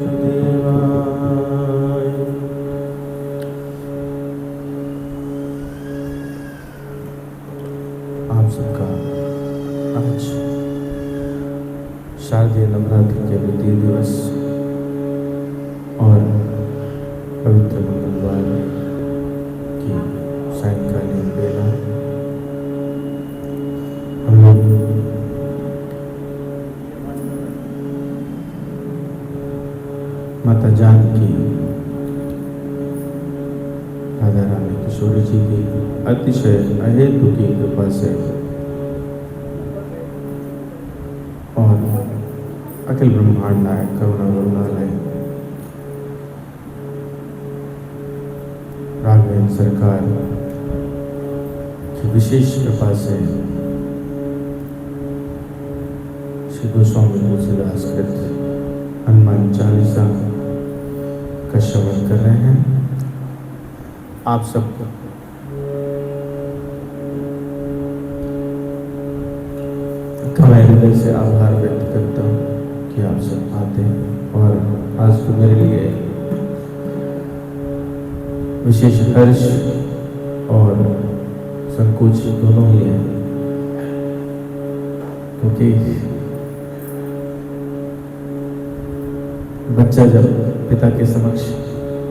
आप सबका आज शारदीय नवरात्रि के द्वितीय दिवस और पवित्र मंगलवार की सायंकालीन बेला हम लोग माता जानकी राधा रानी किशोरी जी की अतिशय अहेतु की कृपा से और अखिल ब्रह्मांड नायक करुणा करुणालय राघवेंद्र सरकार की विशेष कृपा से श्री गोस्वामी तुलसीदास कृत हनुमान चालीसा का श्रवण कर रहे हैं। आप सबको मैं हृदय से आभार व्यक्त करता हूँ कि आप सब आते हैं और आज तो मेरे लिए विशेष हर्ष और संकोच दोनों ही है, क्योंकि बच्चा जब पिता के समक्ष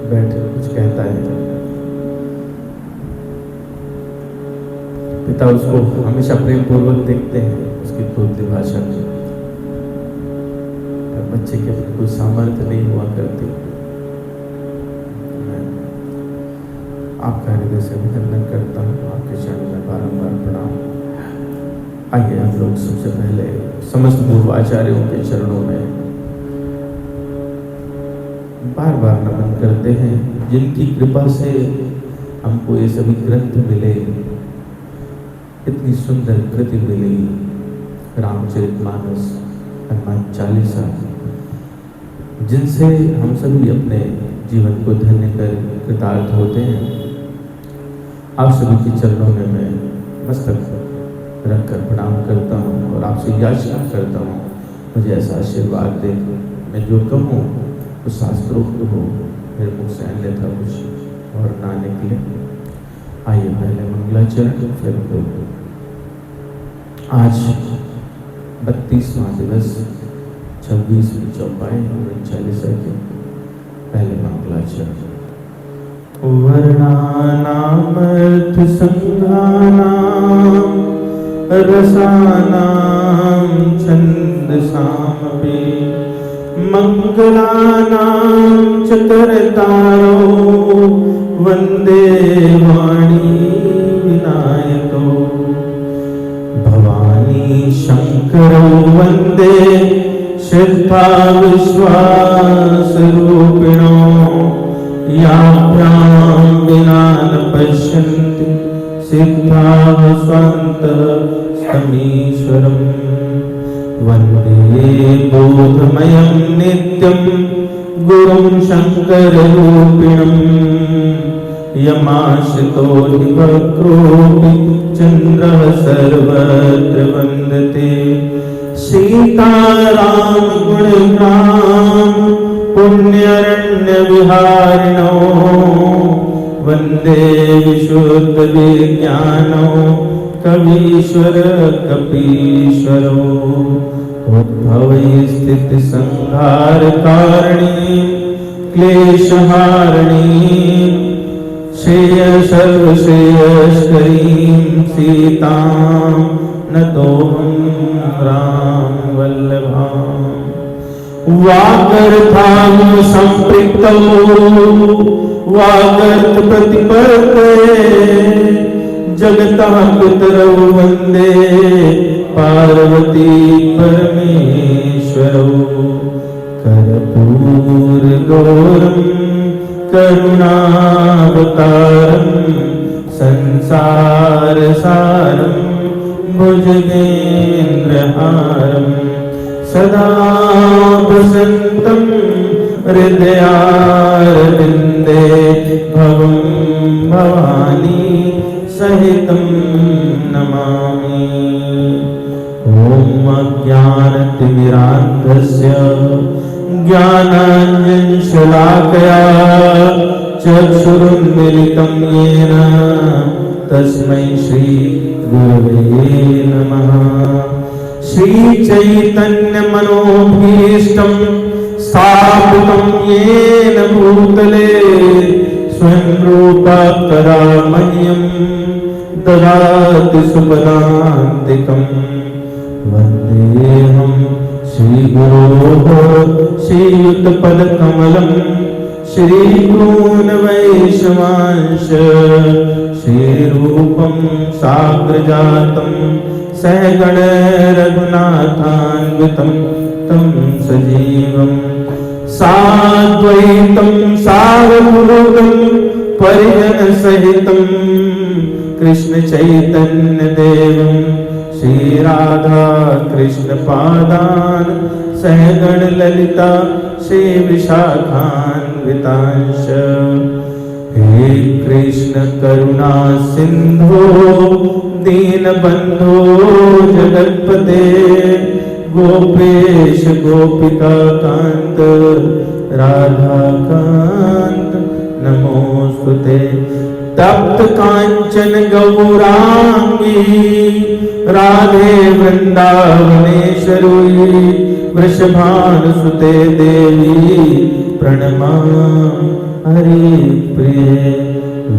बैठ कुछ कहता है, पिता उसको हमेशा प्रेम पूर्वक देखते हैं, उसकी बोलती भाषा की। बच्चे के अपने कोई सामर्थ्य नहीं हुआ करती। मैं आपका हृदय से अभिनंदन करता हूँ, आपके चरणों में बारंबार प्रणाम। आइए हम लोग सबसे पहले समस्त पूर्व आचार्यों के चरणों में बार बार नमन करते हैं, जिनकी कृपा से हमको ये सभी ग्रंथ मिले, इतनी सुंदर कृति मिली, रामचरितमानस, हनुमान चालीसा, जिनसे हम सभी अपने जीवन को धन्य कर कृतार्थ होते हैं। आप सभी के चरणों में मैं मस्तक रखकर प्रणाम करता हूँ और आपसे याचना करता हूँ, मुझे ऐसा आशीर्वाद दे, मैं जो कहूँ वो शास्त्रोक्त हो, मेरे मुख से अन्यथा कुछ और ना निकले। आइए पहले मंगलाचरण, फिर आज 32वां दिवस 26वीं चौपाई हनुमान चालीसा के पहले मंगलाचरण। वर्णानाम अर्थ संघानाम रसानाम छंदसामपि मंगलानाम च करतारो वंदे वाणी विनायको भवानी शंकरो वंदे श्रद्धा विश्वास रूपिणो याभ्यां विना न पश्यन्ति सिद्धाः स्वान्त समीश्वरम् वंदे बोधमयं नित्यं गुरुं शंकररूपिणम् यमाश्रितो हि वक्रोऽपि चन्द्रः सर्वत्र वन्दते सीताराम गुणग्राम पुण्यरण्य विहारिणो वन्दे विशुद्ध विज्ञानो कवीश्वर कपीश्वरो उद्भवै स्थिति संहार कारणी क्लेशहारिणी श्रेय सर्वश्रेयस्करीं सीतां नतोऽहं राम वल्लभां वागर्थां संपृक्तौ वागर्थ प्रतिपत्ते जगतः पितरौ वन्दे पार्वती परमेश्वरौ कर्पूरगौरं करुणावतारं संसारसारं भुजगेन्द्रहारं सदा वसन्तं हृदयारविन्दे भवं भवानी सहितं नमामि। ॐ अज्ञानतिमिरान्धस्य ज्ञानाञ्जन शलाकया चक्षुरुन्मीलितं येन तस्मै श्री गुरवे नमः। श्री चैतन्य मनोभीष्टं स्थापितं येन भूतले स्वयं रूपा कदा मह्यं ददाति सुपदान्तिकं। वन्देऽहं श्रीगुरोः श्रीयुतपदकमलं श्रीगुरून् वैष्णवांश श्रीरूपं साग्रजातं सहगण रघुनाथान्वितं तं सजीवं साद्वैतं सावधूतं परिजनसहितं कृष्ण चैतन्य देवं श्री राधा कृष्ण पादान् सहगण ललिता श्री विशाखान्वितांश। हे कृष्ण करुणा सिंधो दीनबंधो जगत्पते गोपेश गोपिका कांत राधा कांत नमोस्तुते। तप्त कांचन गौरांगी राधे वृंदावनेश्वरी वृषभानुसुते देवी प्रणमामि हरिप्रिये।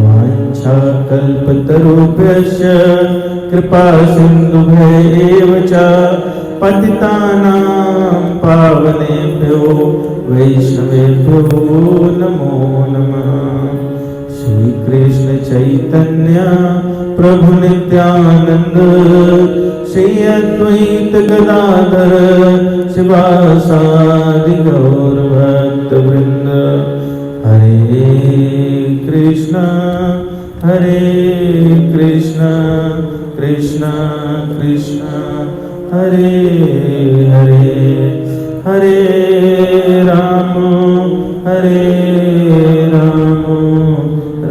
वाञ्छाकल्पतरुभ्यश्च कृपा सिन्धुभ्यैव च पतितानां पावनेभ्यो वैष्णवेभ्यो नमो नमः। श्री कृष्ण चैतन्य प्रभु नित्यानंद श्री अद्वैत गदाधर शिवासादि गौर भक्त वृंद। हरे कृष्ण कृष्ण कृष्ण हरे हरे हरे राम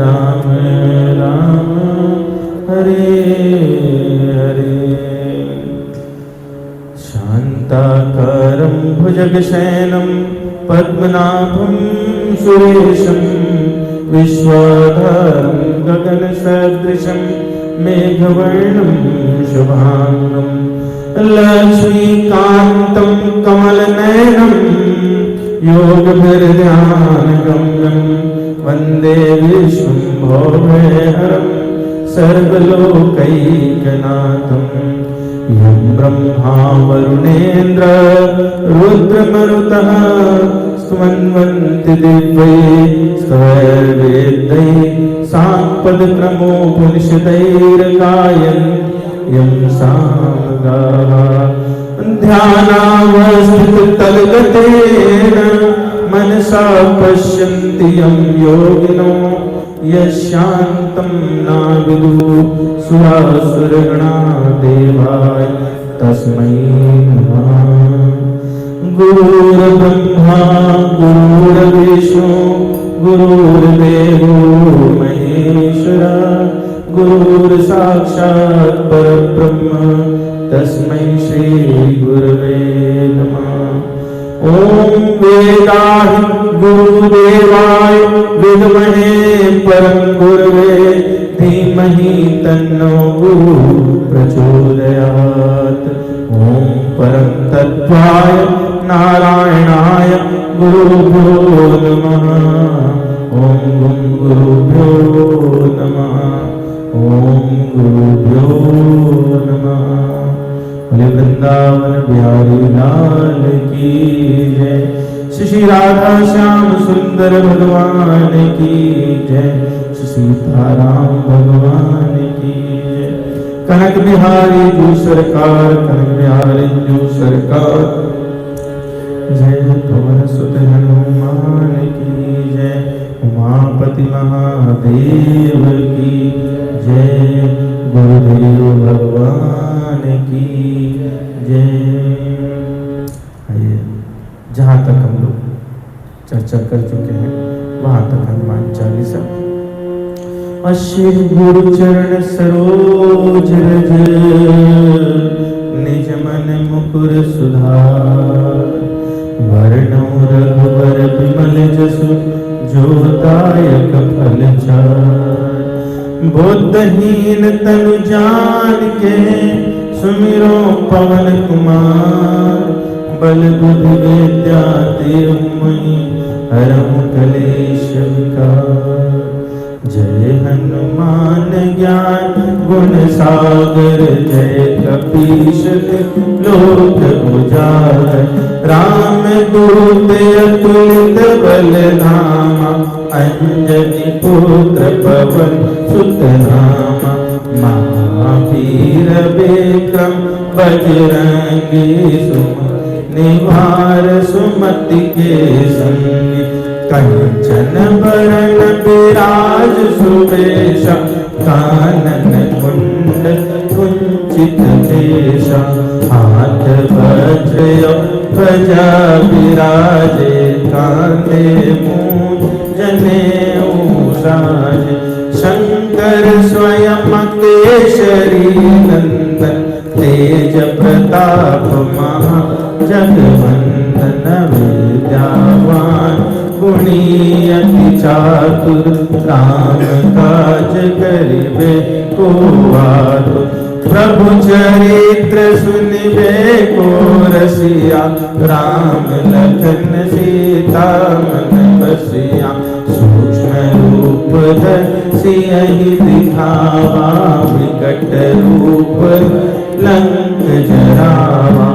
राम राम हरे हरे। शान्ताकारं भुजगशयनं पद्मनाभं सुरेशं विश्वाधारं गगनसदृशं मेघवर्णं शुभांगं लक्ष्मीकान्तं कमलनयनं योगभिर्ध्यानगम्यं वन्दे विष्णुं भवभयहरं सर्वलोकैकनाथं। यं ब्रह्मा वरुणेन्द्र रुद्रमरुतः स्तुवन्ति दिव्यैः स्तवैर्वेदैः साङ्गपदक्रमोपनिषदैर्गायन् यं सामगाः। ध्यानावस्थिततलगतेन मनसा पश्यन्ति यं योगिनो यशान्तं नाविदुः सुरासुरगणा देवाय तस्मै नमः। गुरुर्ब्रह्मा गुरुर्विष्णु गुरुर्देवो महेश्वरः गुरुर्साक्षात् परब्रह्म तस्मै श्री गुरवे नमः। ओम वेदाहि गुरुदेवाय विद्महे परम गुरवे धीमहि तन्नो गुरु प्रचोदयात्। ओम परम तत्त्वाय नारायणाय गुरुभ्यो नमः। ओम गुरुभ्यो नमः। ओम गुरुभ्यो नमः। बोले वृंदावन बिहारी लाल की जय। श्री राधा श्याम सुंदर भगवान की जय। श्री सीताराम भगवान की जय। कनक बिहारी जो सरकार कनक बिहारी जो सरकार जय। पवन सुत हनुमान की जय। उमापति महादेव की जय। गुरुदेव भगवान की जय। जहाँ तक हम लोग चर्चा कर चुके हैं वहां तक हनुमान चालीसा। अश्विन गुरु चरण सरोज रज निज मन मुकुर सुधार। वर्णौ दायक फल चार। बुद्धहीन तनु जान के सुमिरो पवन कुमार। बल बुद्धि विद्या तिरुमणि हरम कलेश विकार। जय हनुमान ज्ञान गुण सागर जय कपीश लोक उजागर। राम दूत अतुलित बल धामा। अंजनी पुत्र पवन सुत नामा। महावीर विक्रम बजरंगी सुमति निवार सुमति के संगी। कंचन बरन विराज सुबेशा। कानन कुंडल कुंचित केशा। हाथ वज्र ध्वजा विराजे। कांधे मूंज जनेऊ साजे। शंकर स्वयं केसरी नंदन। तेज प्रताप महा जगवंदन। विद्यावान गुणी अति चातुर। राम काज करिबे को आतुर। प्रभु चरित्र सुनिबे को रसिया। राम लखन सीता मन बसिया। सूक्ष्म रूप धरि दिखावा। विकट रूप लंक जरावा।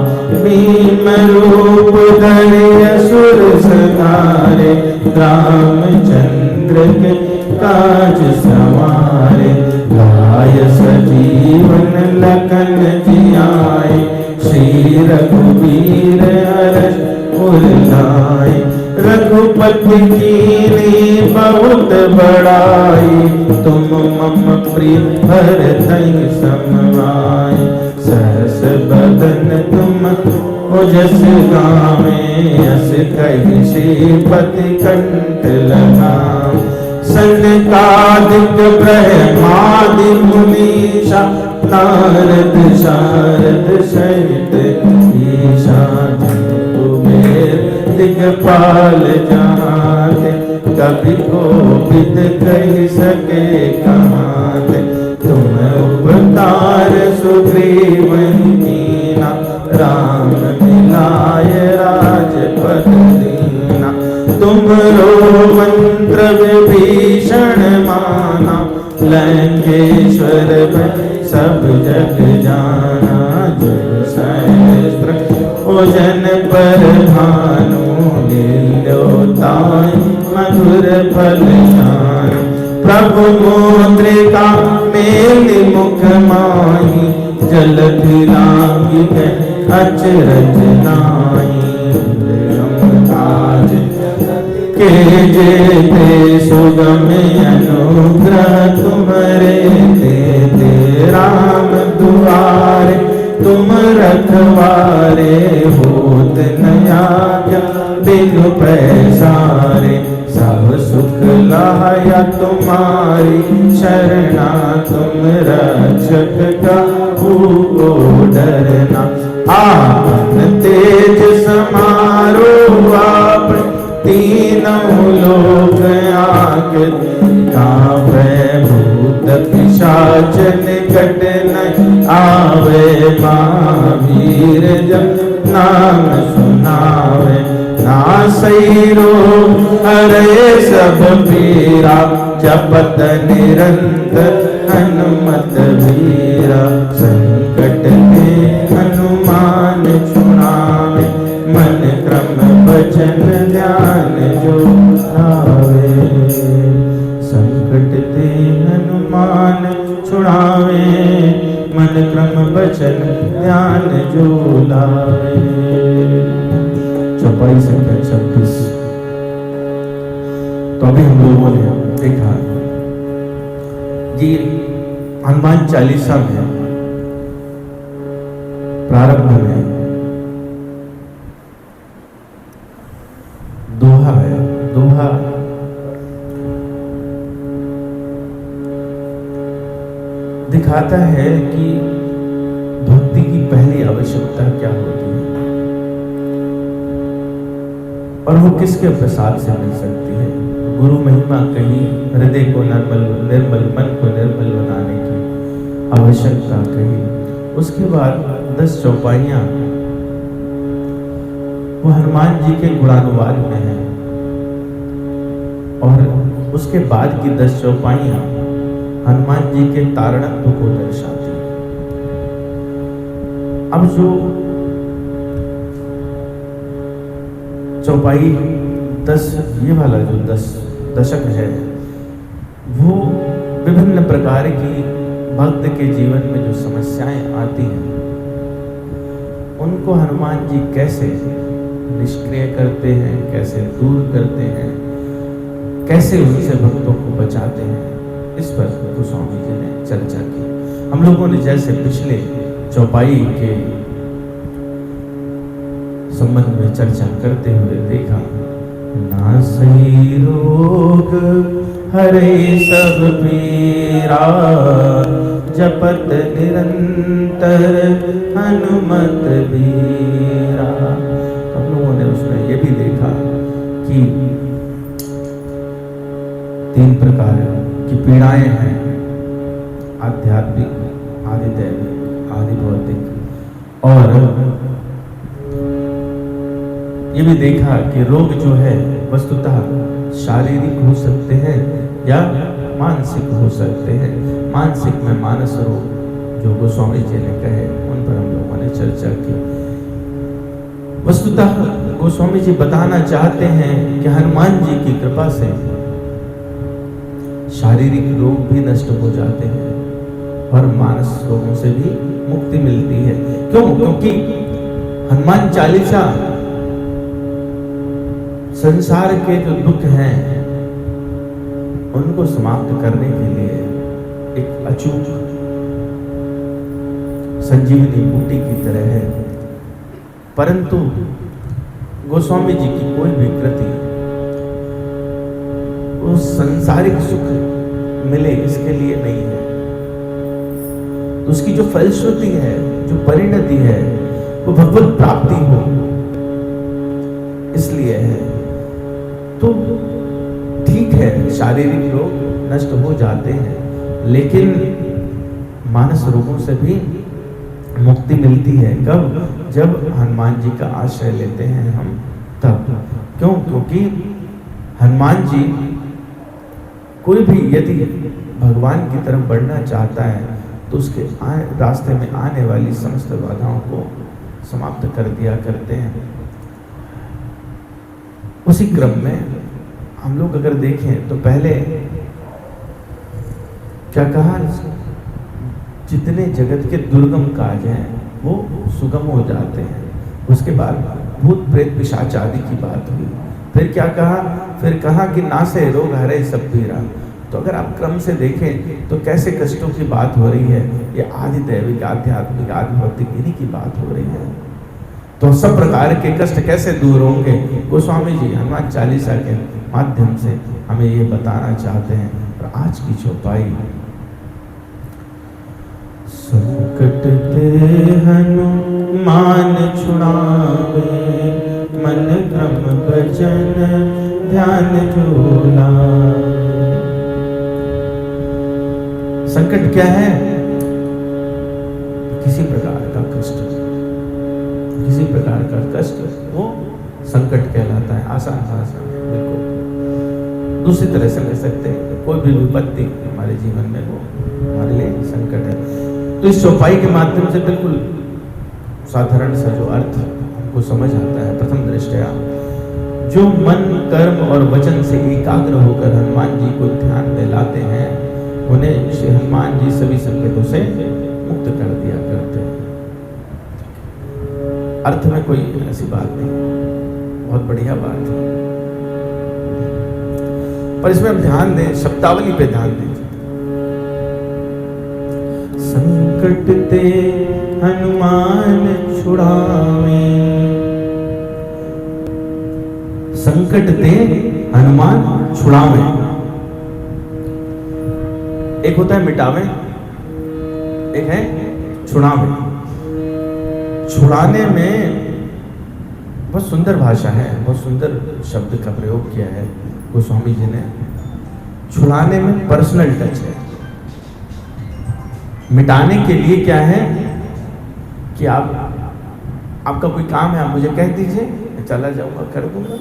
भीम रूप धरि असुर संहारे। रामचंद्र के काज सवारे। लाय सजीवन लखन जियाए। श्री रघुवीर हर्ष उर लाए। रघुपति कीन्ही बहुत बड़ाई। तुम मम प्रिय भरतहि समभाई। सहस बदन तुम ओजस गावें। अस कहि श्रीपति कंठ लगावें। सनकादिक ब्रह्मादि मुनीषा। नारद शारद सहित ईशा। कुबेर दिगपाल जहाते। कभी कोविद कहि सके कहाते। तुम उपकार सुग्रीवहि कीना। राम मिलाय राजपद दीना। तुमरो मंत्र विभीषण माना। लंकेश्वर सब जग जाना। जो सहस्त्र भोजन पर भानु। लील्योताय मधुर फल जानु। प्रभु मुद्रिका मेलि मुख माहि। जलधि लांघि गए अचरज नाहि। काज के जेते सुगम अनुग्रह तुम्हारे। तेते राम दुआरे तुम रखवारे। होत न आज्ञा बिनु पैसारे। सब सुख लाया तुम्हारी शरणा। तुम रक्षक कबू डरना। आपन तेज समारो आप। तीनों लोक आगे कांपे। भूत पिशाच निकट न आवे। महावीर जब नाम सुनावे। नासई रोग हरे सब पीरा। जपत निरंतर हनुमत वीरा। संकट में हनुमान छुड़ावे। मन क्रम वचन ध्यान जो आवे। संकट ते हनुमान छुड़ावे। मन क्रम वचन ध्यान जो लावे। चौपाई संख्या 26। तो अभी हम लोगों ने देखा ये हनुमान चालीसा में प्रारंभ में दोहा है। दोहा दिखाता है कि भक्ति की पहली आवश्यकता क्या होती है और वो किसके प्रसाद से मिल सकती है। गुरु महिमा कही, हृदय को निर्मल मन को निर्मल बनाने की आवश्यकता कही। उसके बाद 10 चौपाइयां वो हनुमान जी के गुणानुवाद में है, और उसके बाद की 10 चौपाइयां हनुमान जी के तारणत्व को दर्शाती है। अब जो चौपाई 10, ये वाला जो 10 दशक है, वो विभिन्न प्रकार की भक्त के जीवन में जो समस्याएं आती हैं उनको हनुमान जी कैसे निष्क्रिय करते हैं, कैसे दूर करते हैं, कैसे उनसे भक्तों को बचाते हैं, इस पर गोस्वामी जी ने चर्चा की। हम लोगों ने जैसे पिछले चौपाई के संबंध में चर्चा करते हुए देखा, नासई रोग हरे सब पीरा, जपत निरंतर हनुमत बीरा। हम लोगों ने उसमें ये भी देखा कि 3 प्रकार की पीड़ाएं हैं, आध्यात्मिक, आदि दैविक, आदि भौतिक। और ये भी देखा कि रोग जो है वस्तुतः शारीरिक हो सकते हैं या मानसिक हो सकते हैं। मानसिक में मानस रोग जो गोस्वामी जी ने कहे, उन पर हम लोगों ने चर्चा की। वस्तुतः गोस्वामी जी बताना चाहते हैं कि हनुमान जी की कृपा से शारीरिक रोग भी नष्ट हो जाते हैं और मानस रोगों से भी मुक्ति मिलती है। क्यों? क्योंकि हनुमान चालीसा संसार के जो दुख हैं उनको समाप्त करने के लिए एक अचूक संजीवनी बूटी की तरह है। परंतु गोस्वामी जी की कोई भी कृति उस सांसारिक सुख मिले इसके लिए नहीं है, तो उसकी जो फलश्रुति है, जो परिणति है, वो भगवत प्राप्ति हो, इसलिए है। तो ठीक है, शारीरिक रोग नष्ट हो जाते हैं, लेकिन मानस रोगों से भी मुक्ति मिलती है। कब? जब हनुमान जी का आश्रय लेते हैं हम, तब। क्यों? क्योंकि हनुमान जी कोई भी यदि भगवान की तरफ बढ़ना चाहता है तो उसके रास्ते में आने वाली समस्त बाधाओं को समाप्त कर दिया करते हैं। उसी क्रम में हम लोग अगर देखें तो पहले क्या कहा, जितने जगत के दुर्गम कार्य हैं वो सुगम हो जाते हैं। उसके बाद भूत प्रेत पिशाच आदि की बात हुई। फिर क्या कहा? फिर कहा कि नासे रोग हरे सब पीरा। तो अगर आप क्रम से देखें तो कैसे कष्टों की बात हो रही है, ये आदि दैविक, आध्यात्मिक, आदि भौतिक, इन्हीं की बात हो रही है। तो सब प्रकार के कष्ट कैसे दूर होंगे? गोस्वामी जी हनुमान चालीसा के माध्यम से हमें ये बताना चाहते हैं। और आज की चौपाई, संकट ते हनुमान छुड़ावे, मन क्रम भजन ध्यान जो लावे। संकट क्या है? किसी प्रकार का कष्ट, किसी प्रकार का कष्ट वो संकट कहलाता है। आसान भाषा में बिल्कुल दूसरी तरह से ले सकते हैं, कोई भी विपत्ति हमारे जीवन में वो हमारे लिए संकट है। तो इस चौपाई के माध्यम से बिल्कुल साधारण सा जो अर्थ हमको समझ आता है, प्रथम दृष्टया जो मन, कर्म और वचन से एकाग्र होकर हनुमान जी को ध्यान में लाते हैं, उन्हें श्री हनुमान जी सभी संकटों से मुक्त कर दिया करते हैं। अर्थ में कोई ऐसी बात नहीं, बहुत बढ़िया बात है, पर इसमें हम ध्यान दें, शब्दावली पे ध्यान दें। संकट ते हनुमान छुड़ावे, संकट ते हनुमान छुड़ावे। एक होता है मिटावे, एक है छुड़ावे। छुड़ाने में बहुत सुंदर भाषा है, बहुत सुंदर शब्द का प्रयोग किया है गोस्वामी जी ने छुड़ाने में पर्सनल टच है, मिटाने के लिए क्या है कि आपका कोई काम है, आप मुझे कह दीजिए, मैं चला जाऊंगा, कर दूंगा।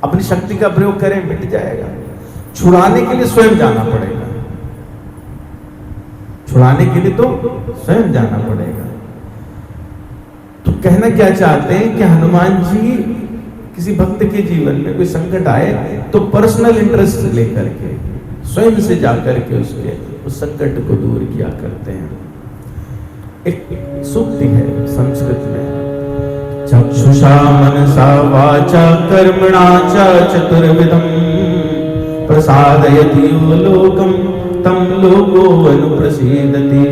अपनी शक्ति का प्रयोग करें, मिट जाएगा। छुड़ाने के लिए स्वयं जाना पड़ेगा, छुड़ाने के लिए तो स्वयं जाना पड़ेगा। तो कहना क्या चाहते हैं कि हनुमान जी किसी भक्त के जीवन में कोई संकट आए तो पर्सनल इंटरेस्ट लेकर के स्वयं से जाकर के उस संकट को दूर किया करते हैं। एक सूक्ति है संस्कृत में, चक्षुषा मनसा वाचा कर्मणा च चतुर्विधम प्रसादयति यो लोकम तम लोको अनुप्रसीदति।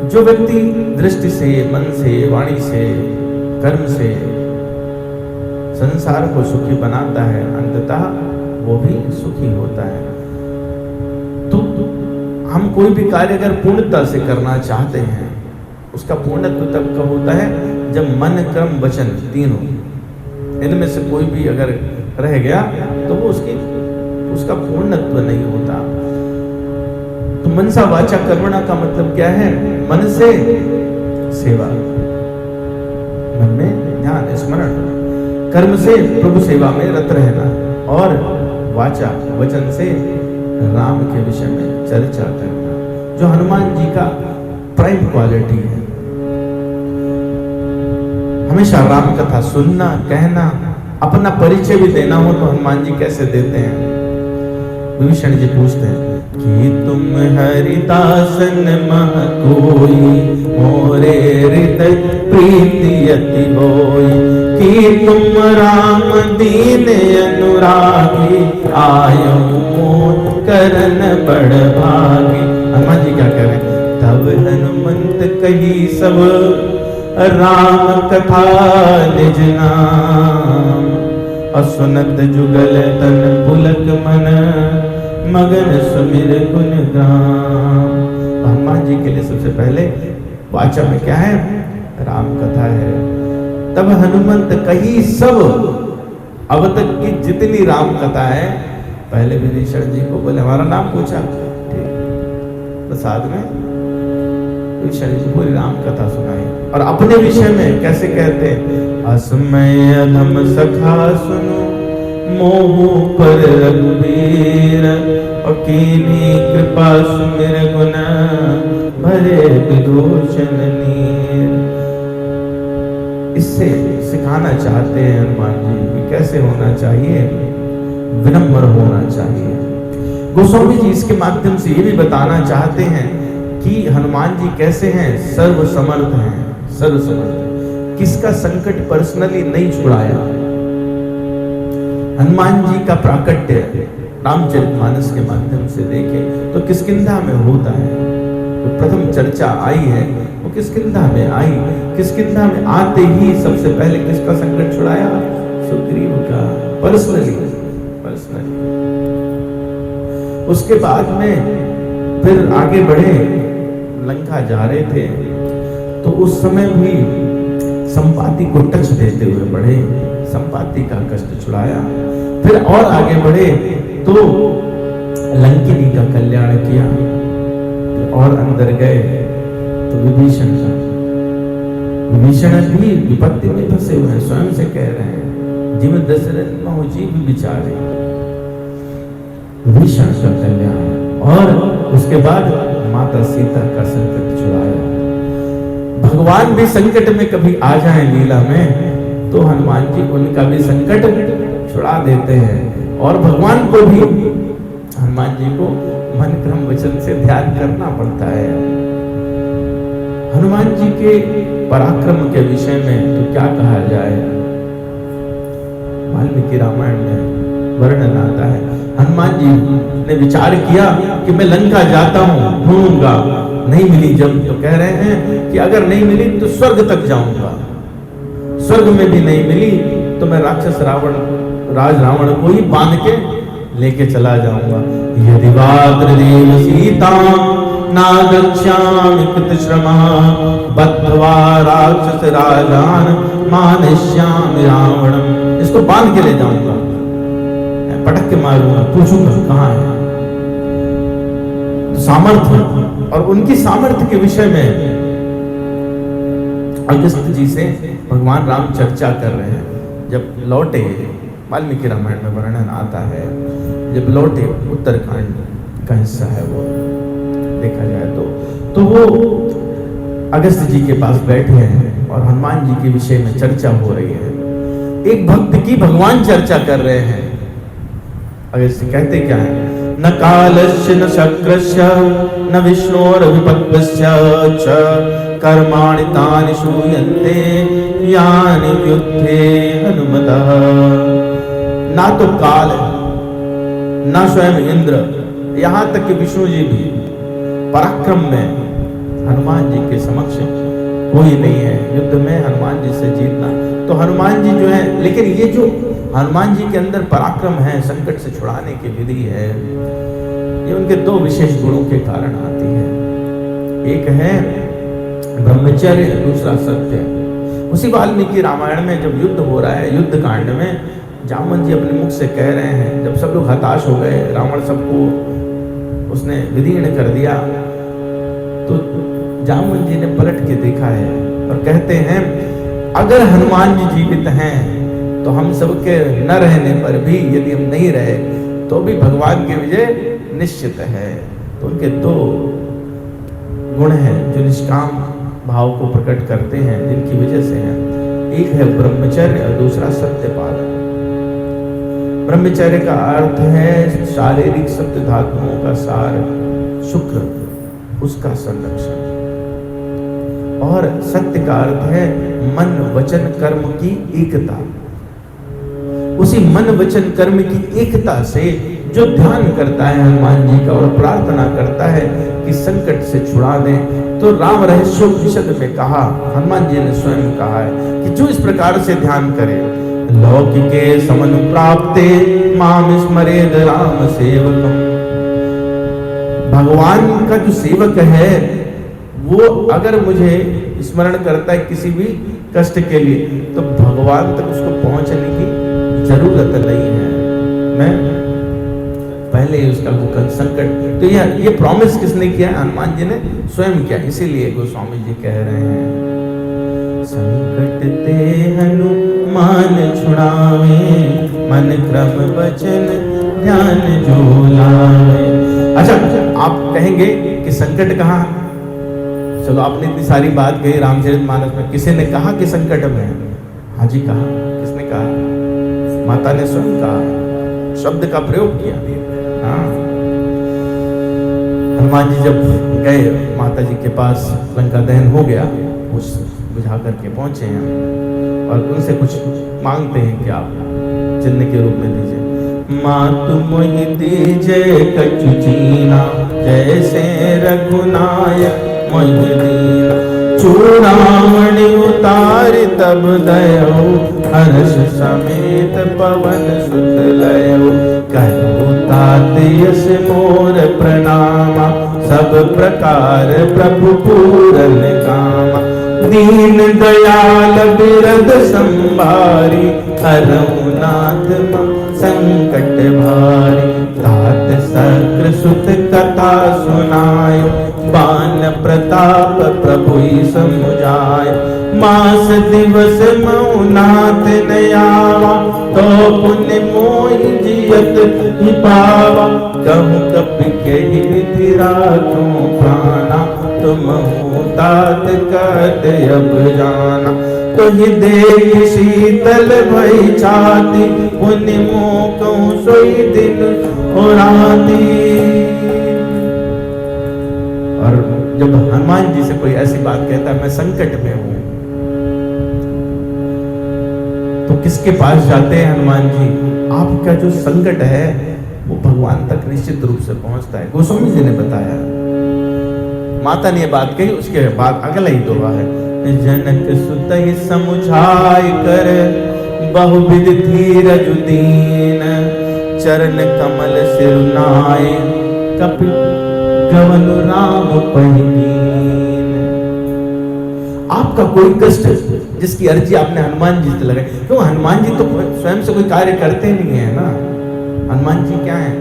जो व्यक्ति दृष्टि से, मन से, वाणी से, कर्म से संसार को सुखी बनाता है, अंततः वो भी सुखी होता है। तो हम कोई भी कार्य अगर पूर्णता से करना चाहते हैं, उसका पूर्णत्व तब कब होता है जब मन, कर्म, वचन तीनों इनमें से कोई भी अगर रह गया तो वो उसका पूर्णत्व नहीं होता। तो मनसा वाचा कर्मणा का मतलब क्या है? मन से सेवा, मन में ध्यान स्मरण, कर्म से प्रभु सेवा में रत रहना, और वाचा वचन से राम के विषय में चर्चा करना, जो हनुमान जी का प्राइम क्वालिटी है। हमेशा राम कथा सुनना, कहना, अपना परिचय भी देना हो तो हनुमान जी कैसे देते हैं? विभीषण जी पूछते हैं कि तुम हरिदासन मह कोई, मोरे हृदय प्रीति अति होई, कि तुम राम दीन अनुरागी, आयो मोद करन बड़ भागी। हनुमान जी क्या कह रहे हैं? तब हनुमंत कही सब राम कथा निज नाम, असुनत जुगल तन पुलक मन, मगन सुमिर गुण गाम। हनुमान जी के लिए सबसे पहले वाचा में क्या है? राम कथा है। तब हनुमंत कही सब, अब तक की जितनी राम कथा है, पहले विभीषण जी को बोले हमारा नाम पूछा, ठीक, प्रसाद में विभीषण जी पूरी राम कथा सुनाई। और अपने विषय में कैसे कहते हैं? असमय अधम सखा सुनो, मोह पर रघुबीर, और कीनी कृपा सुमिर गुण, भरे विदूषण नीर। इससे सिखाना चाहते हैं हनुमान जी कि कैसे होना चाहिए, विनम्र होना चाहिए। गोस्वामी जी इसके माध्यम से ये भी बताना चाहते हैं कि हनुमान जी कैसे हैं? सर्वसमर्थ हैं, सर्वसमर्थ। किसका संकट पर्सनली नहीं छुड़ाया? हनुमान जी का प्राकट्य रामचरितमानस के माध्यम से देखें तो किष्किंधा में होता है। तो प्रथम चर्चा आई है वो किष्किंधा में आई। किष्किंधा में आते ही सबसे पहले किसका संकट छुड़ाया? सुग्रीव का, पर्सनली। उसके बाद में फिर आगे बढ़े, लंका जा रहे थे तो उस समय भी संपाति को टच देते हुए बढ़े, संपाति का कष्ट छुड़ाया। फिर और आगे बढ़े तो लंकिनी का कल्याण किया। और अंदर गए तो विभीषण भी विपत्ति में फंसे हुए हैं, स्वयं से कह रहे हैं जीव दशरथ महु जीव विचारे, विभीषण का कल्याण। और उसके बाद माता सीता का संकट छुड़ाया। भगवान भी संकट में कभी आ जाए लीला में तो हनुमान जी उनका भी संकट छुड़ा देते हैं। और भगवान को भी, हनुमान जी को मन क्रम वचन से ध्यान करना पड़ता है। हनुमान जी के पराक्रम के विषय में तो क्या कहा जाए? वाल्मीकि रामायण में वर्णन आता है, हनुमान जी ने विचार किया कि मैं लंका जाता हूं, ढूंढूंगा, नहीं मिली जब तो कह रहे हैं कि अगर नहीं मिली तो स्वर्ग तक जाऊंगा, स्वर्ग में भी नहीं मिली तो मैं राक्षस रावण को ही बांध के लेके चला जाऊंगा। यदि वाद्रदेव सीता नागच्छामि कृतश्रमः, बद्ध्वा राक्षस राजान मानश्यामि रावणम। इस इसको बांध के ले जाऊंगा, पटक के मारूंगा, पूछूंगा कहां है। तो सामर्थ्य, और उनकी सामर्थ्य के विषय में अगस्त जी से भगवान राम चर्चा कर रहे हैं। जब लौटे, वाल्मीकि रामायण में वर्णन आता है, जब लौटे, उत्तरकांड का हिस्सा है वो, देखा जाए तो वो अगस्त जी के पास बैठे हैं और हनुमान जी के विषय में चर्चा हो रही है। एक भक्त की भगवान चर्चा कर रहे हैं। अगस्त कहते क्या है, न कालस्य न शक्रस्य न विष्णोरविपद्मस्य च कर्माणि तानि श्रूयन्ते यानि युद्धे हनुमतः। ना तो काल है, ना स्वयं इंद्र, यहां तक कि विष्णु जी भी पराक्रम में हनुमान जी के समक्ष कोई नहीं है। युद्ध में हनुमान जी से जीतना तो हनुमान जी जो है, लेकिन ये जो हनुमान जी के अंदर पराक्रम है, संकट से छुड़ाने की विधि है, ये उनके दो विशेष गुणों के कारण आती है। एक है ब्रह्मचर्य, दूसरा सत्य। उसी वाल्मीकि रामायण में जब युद्ध हो रहा है, युद्ध कांड में जामवंत जी अपने मुख से कह रहे हैं, जब सब लोग हताश हो गए, रावण सबको उसने विदीर्ण कर दिया, तो जामवंत जी ने पलट के देखा है और कहते हैं, अगर हनुमान जी जीवित हैं तो हम सबके न रहने पर भी, यदि हम नहीं रहे तो भी भगवान की विजय निश्चित है। तो उनके दो गुण हैं जो निष्काम भाव को प्रकट करते हैं, जिनकी वजह से हैं। एक है ब्रह्मचर्य और दूसरा सत्य पालन। ब्रह्मचर्य का अर्थ है शारीरिक सप्त धातुओं का सार शुक्र, उसका संरक्षण, और सत्य का अर्थ है मन वचन कर्म की एकता। उसी मन वचन कर्म की एकता से जो ध्यान करता है हनुमान जी का और प्रार्थना करता है कि संकट से छुड़ा दें, तो राम रहस्योपनिषद में कहा, हनुमान जी ने स्वयं कहा है कि जो इस प्रकार से ध्यान करे, लौकिके समनुप्राप्ते माम स्मरेद राम सेवकम। भगवान का जो सेवक है वो अगर मुझे स्मरण करता है किसी भी कष्ट के लिए, तो भगवान तक उसको पहुंचने की जरूरत नहीं है। मैं पहले ही उसका वो संकट, तो ये प्रॉमिस किसने किया? हनुमान जी ने स्वयं किया। इसीलिए गोस्वामी जी कह रहे हैं, संकट ते हनुमान छुड़ावे, मन क्रम वचन ध्यान जो लावे। अच्छा, आप कहेंगे कि संकट कहाँ? चलो, आपने इतनी सारी बात कही रामचरितमानस में, किसी ने कहा कि संकट में है? हाँ जी, कहा। किसने कहा? माता ने स्वयं कहा, शब्द का प्रयोग किया। हाँ, हनुमान जी जब गए माता जी के पास, लंका दहन हो गया, उस बुझा करके पहुंचे हैं और उनसे कुछ मांगते हैं कि आप चिन्ह के रूप में दीजिए। मातु मोहि दीजे कछु चीना, जैसे रघुनायक मोहि दीना। चूड़ामणि उतार तब दयो, हर्ष समेत पवन सुत लयो। कहु तात यस मोर प्रणामा, सब प्रकार प्रभु पूरन कामा। दीन दयाल बिरद संभारी, हरहु नाथ संकट भारी। तात सक्र सुत कथा सुनायो, बान प्रताप प्रभु समुझायो। मास दिवस मऊ नाथ नयावा, तो पुण्य मोहि जियत ही पावा। कहूँ कपि केहि विधि राखूं प्राणा, तुम तात कहत अब जाना। तो ही देख शीतल भई छाती, पुण्य मोह कहूँ सोई दिन हो राती। और जब हनुमान जी से कोई ऐसी बात कहता है, मैं संकट में हूं, तो किसके पास जाते हैं हनुमान जी? आपका जो संकट है वो भगवान तक निश्चित रूप से पहुंचता है। गोस्वामी जी ने बताया, माता ने ये बात कही, उसके बाद अगला ही दोहा है, जनक सुतहि समुझाय कर, बहुविध धीरज दीन। चरण कमल सिर नाय, कपि गवन राम पहिनीन। आपका कोई कष्ट, जिसकी अर्जी आपने हनुमान जी से लगाई। क्यों? हनुमान जी तो स्वयं से कोई कार्य करते नहीं है ना। हनुमान जी क्या है?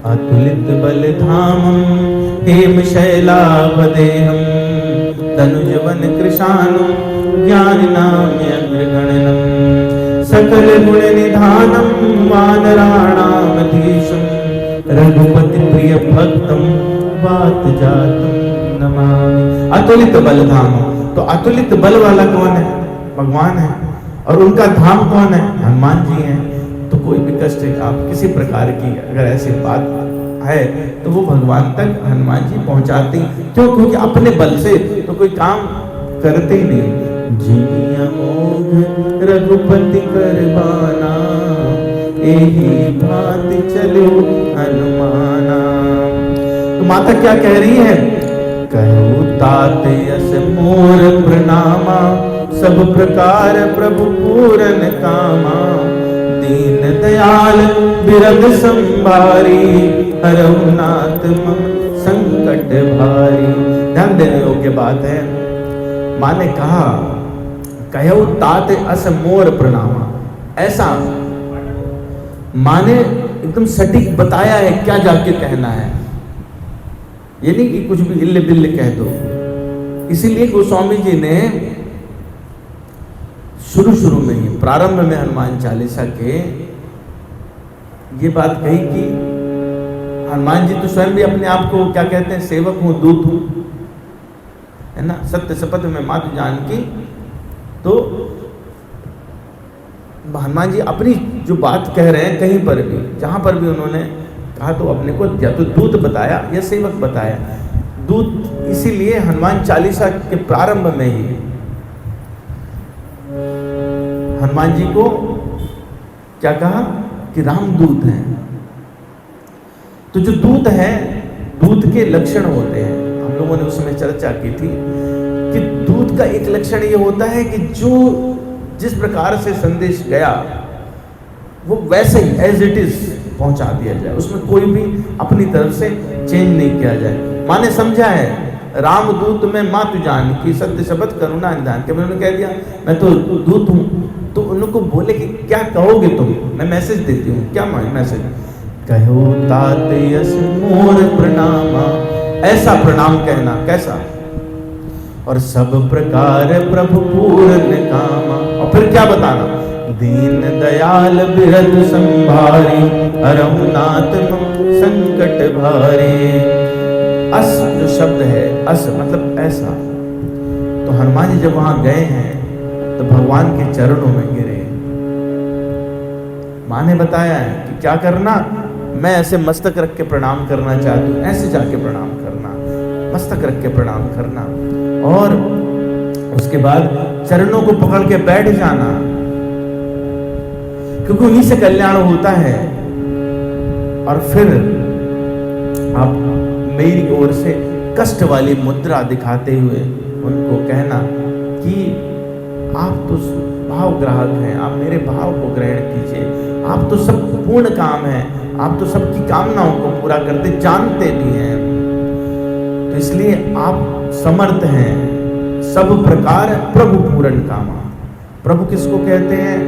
अतुलित बल धामम हेम शैलाभदेहम तनुजवन कृशानम ज्ञान नाम अग्रगणनम सकल गुण निधानम वानराणाम धीशम रघुपति प्रिय भक्तम वात जातम नमामि। अतुलित बल धाम, तो अतुलित बल वाला कौन है? भगवान है। और उनका धाम कौन है? हनुमान जी हैं। तो कोई भी कष्ट आप किसी प्रकार की अगर ऐसी बात है तो वो भगवान तक हनुमान जी पहुंचाते। क्यों? क्योंकि अपने बल से तो कोई काम करते ही नहीं। जिमिया मोघ रघुपति करबाना एही भांति चलो हनुमाना। तो माता क्या कह रही है? कहो तात यस मोर प्रणामा सब प्रकार प्रभु पूरन कामा दीन दयाल बिरद संभारी हरहु नाथ मम संकट भारी। ध्यान देने योग्य बात है। माँ ने कहा कहो तात अस मोर प्रणामा। ऐसा माँ ने एकदम सटीक बताया है क्या जाके कहना है। ये नहीं कि कुछ भी इल्ले बिल्ले कह दो। इसीलिए गोस्वामी जी ने शुरू में ही प्रारंभ में हनुमान चालीसा के ये बात कही कि हनुमान जी तो स्वयं भी अपने आप को क्या कहते हैं? सेवक हूं, दूत हूं, है ना। सत्य शपथ में मातु जानकी। तो हनुमान जी अपनी जो बात कह रहे हैं कहीं पर भी जहां पर भी उन्होंने कहा तो अपने को या तो दूत बताया या सेवक बताया। दूत इसीलिए हनुमान चालीसा के प्रारंभ में ही हनुमान जी को क्या कहा कि रामदूत हैं। तो जो दूत है, दूत के लक्षण होते हैं। हम लोगों ने उसमें चर्चा की थी कि दूत का एक लक्षण ये होता है कि जो जिस प्रकार से संदेश गया वो वैसे ही एज इट इज पहुंचा दिया जाए, उसमें कोई भी अपनी तरफ से चेंज नहीं किया जाए। माँ ने समझा है रामदूत में मातु जानकी सत्य शब्द करुणा निधान के। उन्होंने कह दिया मैं तो दूत हूँ। तो उनको बोले कि क्या कहोगे तुम? मैं मैसेज देती हूँ। क्या मैसेज? कहो तात यस मोर प्रणामा। ऐसा प्रणाम कहना। कैसा? और सब प्रकार प्रभु पूर्ण कामा। और फिर क्या बताना? दीन दयाल बिरद संभारी हरहु नाथ मम संकट भारी। अस जो शब्द है, अस मतलब ऐसा। तो हनुमान जी जब वहां गए हैं तो भगवान के चरणों में गिरे। माँ ने बताया है कि क्या करना? मैं ऐसे मस्तक रख के प्रणाम करना चाहती हूँ। ऐसे जाके प्रणाम करना, मस्तक रख के प्रणाम करना और उसके बाद चरणों को पकड़ के बैठ जाना, क्योंकि उन्हीं से कल्याण होता है। और फिर आप मेरी ओर से कष्ट वाली मुद्रा दिखाते हुए उनको कहना कि आप तो भाव ग्राहक हैं, आप मेरे भाव को ग्रहण कीजिए। आप तो सब पूर्ण काम है, आप तो सबकी कामनाओं को पूरा करते जानते भी हैं। तो इसलिए आप समर्थ हैं सब प्रकार प्रभु पूर्ण कामा। प्रभु किसको कहते हैं?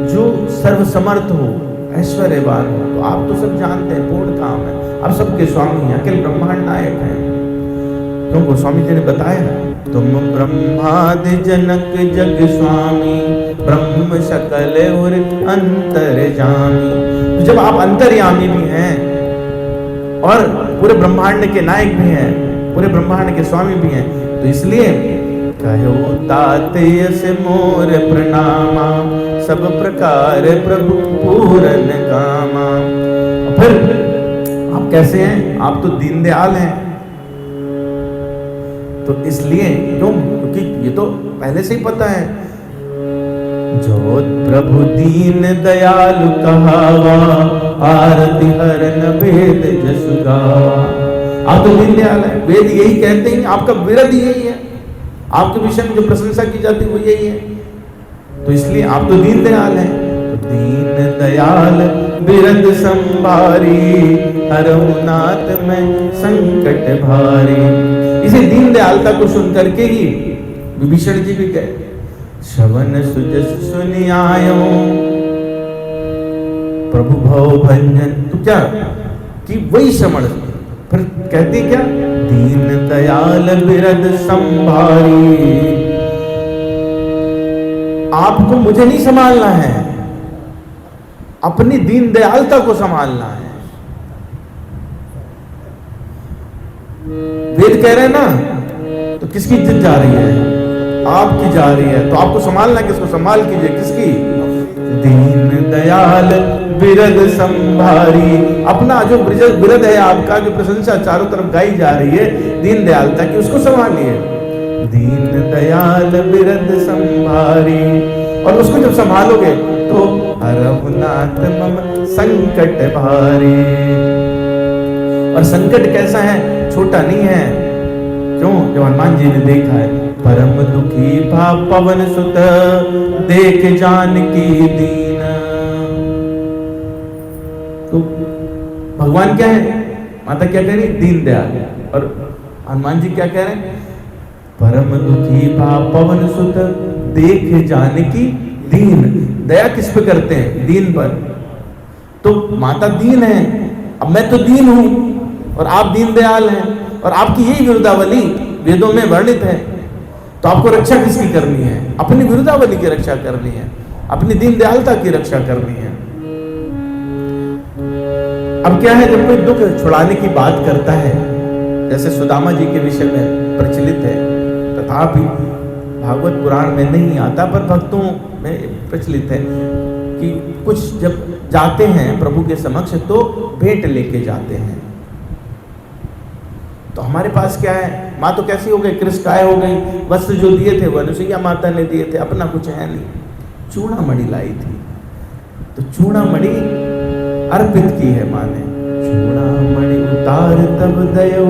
जो सर्व समर्थ हो, ऐश्वर्यवान हो। तो आप तो सब जानते हैं पूर्ण काम है, आप सबके स्वामी हैं, अखिल ब्रह्मांड नायक हैं। क्यों? गोस्वामी जी ने बताया तुम ब्रह्मादि जनक जग स्वामी ब्रह्म सकल और अंतर्यामी। तो जब आप अंतर्यामी भी हैं और पूरे ब्रह्मांड के नायक भी हैं, पूरे ब्रह्मांड के स्वामी भी हैं, तो इसलिए कहो तात यस मोर प्रणामा सब प्रकार प्रभु पूरन कामा। फिर आप कैसे हैं? आप तो दीनदयाल हैं। तो इसलिए क्यों? क्योंकि ये तो पहले से ही पता है। जो प्रभु दीन दयालु कहावा आरती हरन वेद जसु गावा। आप तो दीनदयाल है, वेद यही कहते हैं। आपका विरध यही है, आपके विषय में जो प्रशंसा की जाती है वो यही है। तो इसलिए आप तो दीनदयाल हैं। तो दीन दयाल बिरद संभारी हरहु नाथ में संकट भारी। इसे दीन दयालता को सुन करके ही विभीषण जी भी गए। श्रवण सुजस सुनि आयो, प्रभु भव भंजन। तो क्या कि वही श्रवण, फिर कहती क्या, दीन दयाल बिरद संभारी। आपको मुझे नहीं संभालना है, अपनी दीन दयालता को संभालना है। वेद कह रहे हैं ना, तो किसकी इज्जत जा रही है? आपकी जा रही है। तो आपको संभालना किसको? संभाल कीजिए किसकी? दीन दयाल बिरद संभारी। अपना जो बिरद है आपका, जो प्रशंसा चारों तरफ गाई जा रही है दीन दयालता की, उसको संभालिए। दीन दयाल बिरद संभारी। और उसको जब संभालोगे तो रघुनाथ मम संकट भारी। और संकट कैसा है? छोटा नहीं है। क्यों? जब हनुमान जी ने देखा है, परम दुखी भा पवन सुत देख जानकी दीन। तो भगवान क्या है? माता क्या कह रही? दीन दयाल। और हनुमान जी क्या कह रहे हैं? परम दुखी भा पवन सुत देख जानकी दीन। दया किस पे करते हैं? दीन पर। तो माता दीन है, अब मैं तो दीन हूं और आप दीन दयाल हैं, और आपकी यही विरुद्धावली वेदों में वर्णित है। तो आपको रक्षा किसकी करनी है? अपनी विरुद्धावली की रक्षा करनी है, अपनी दीन दयालता की रक्षा करनी है। अब क्या है, जब कोई दुख छुड़ाने की बात करता है, जैसे सुदामा जी के विषय में प्रचलित है, तथापि भागवत पुराण में नहीं आता, पर भक्तों में प्रचलित है कि कुछ जब जाते हैं प्रभु के समक्ष तो भेंट लेके जाते हैं। तो हमारे पास क्या है? माँ तो कैसी हो गई? कृष्ण हो गई। वस्त्र जो दिए थे वो अनुसुईया माता ने दिए थे, अपना कुछ है नहीं। चूड़ामणि लाई थी, तो चूड़ामणि अर्पित की है माँ ने। चूड़ामणि उतार तब दयो,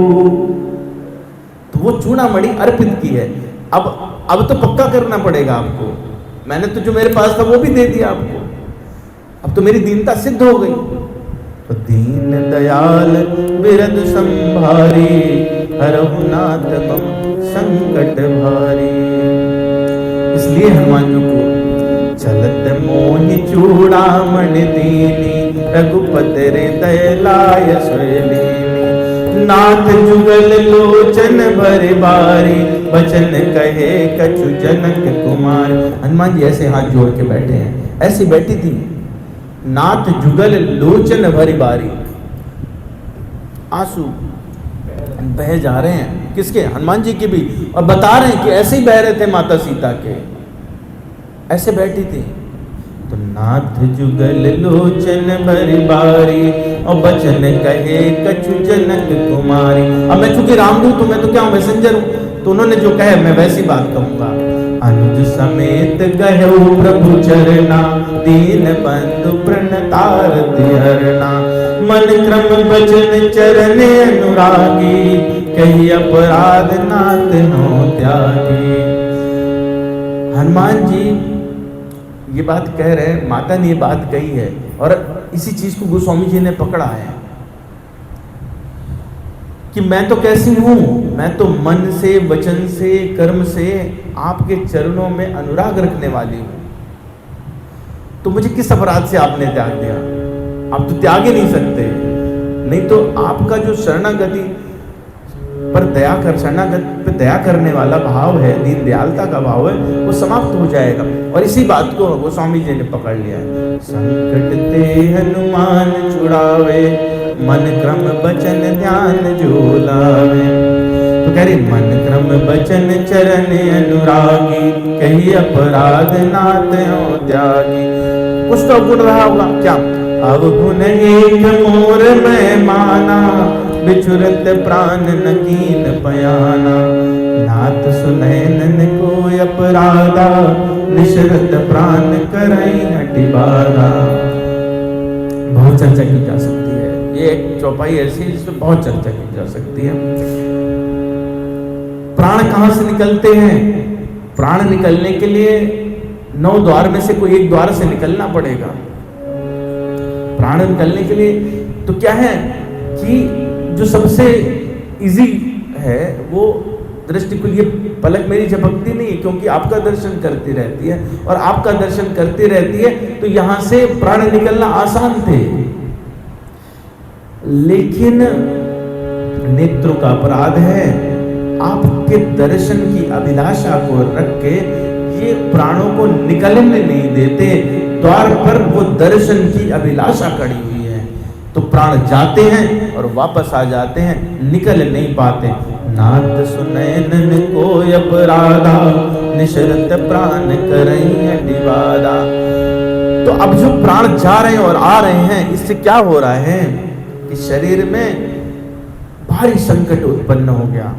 तो वो चूड़ामणि अर्पित की है। अब तो पक्का करना पड़ेगा आपको। मैंने तो जो मेरे पास था वो भी दे दिया आपको, अब तो मेरी दीनता सिद्ध हो गई। तो दीन दयाल बिरद संभारी, रघुनाथ मम संकट भारी। इसलिए हनुमान जी को चलत मोहि चूड़ामणि दीनी, रघुपति हृदय लाय सुलेनी। नाथ जुगल लोचन भर बारी, बचन कहे कछु जनक कुमार। हनुमान जी ऐसे हाथ जोड़ के बैठे हैं, ऐसी बैठी थी। नाथ जुगल लोचन भरी बारी, आंसू बह जा रहे हैं। किसके? हनुमान जी के भी। और बता रहे हैं कि ऐसे ही बह रहे थे माता सीता के, ऐसे बैठी थी। तो नाथ जुगल लोचन भरी बारी, और बचन कहे कछु जनक कुमारी। अब मैं चूंकि रामदूत हूं, मैं तो क्या हूं? मैसेंजर हूं। तो उन्होंने जो कहे मैं वैसी बात कहूंगा। अनुज समेत गयो प्रभु चरना, दीन बंधु प्रणतारति हरना। मन क्रम बचन चरण अनुरागी, कही अपराध नाथ नो त्यागी। हनुमान जी ये बात कह रहे हैं, माता ने ये बात कही है, और इसी चीज को गोस्वामी जी ने पकड़ा है कि मैं तो कैसी हूं? मैं तो मन से, वचन से, कर्म से आपके चरणों में अनुराग रखने वाली हूं। तो मुझे किस अपराध से आपने त्याग दिया? आप तो त्याग ही नहीं सकते। नहीं तो आपका जो शरणागति पर दया कर, शरणागति पर दया करने वाला भाव है, दीन दयालता का भाव है, वो समाप्त हो जाएगा। और इसी बात को गोस्वामी जी ने पकड़ लिया है। संकट ते हनुमान छुड़ावे, मन क्रम बचन ध्यान जो लावे। तो कह रही मन क्रम बचन चरण अनुरागी, कही अपराध नाथ हो त्यागी। कुछ तो गुण रहा होगा क्या? अवगुण एक मोर में माना, बिछुरत प्राण नकीन पयाना। नाथ सुनैनन को अपराधा, निशरत प्राण करई हटि बाधा। बहुत चर्चा की जा सकती है, ये एक चौपाई ऐसी है जिसमें बहुत चर्चा की जा सकती है। प्राण कहां से निकलते हैं? प्राण निकलने के लिए 9 द्वार में से कोई एक द्वार से निकलना पड़ेगा। प्राण निकलने के लिए तो क्या है कि जो सबसे इजी है वो दृष्टि को लिए पलक मेरी झपकती नहीं है, क्योंकि आपका दर्शन करती रहती है, और आपका दर्शन करती रहती है तो यहां से प्राण निकलना आसान थे। लेकिन नेत्रों का अपराध है, आपके दर्शन की अभिलाषा को रख के ये प्राणों को निकलने नहीं देते। द्वार पर वो दर्शन की अभिलाषा खड़ी हुई है, तो प्राण जाते हैं और वापस आ जाते हैं, निकल नहीं पाते। नाथ सुनैनन को अपराधा, निशरत प्राण करई अतिवादा। तो अब जो प्राण जा रहे हैं और आ रहे हैं, इससे क्या हो रहा है कि शरीर में भारी संकट उत्पन्न हो गया।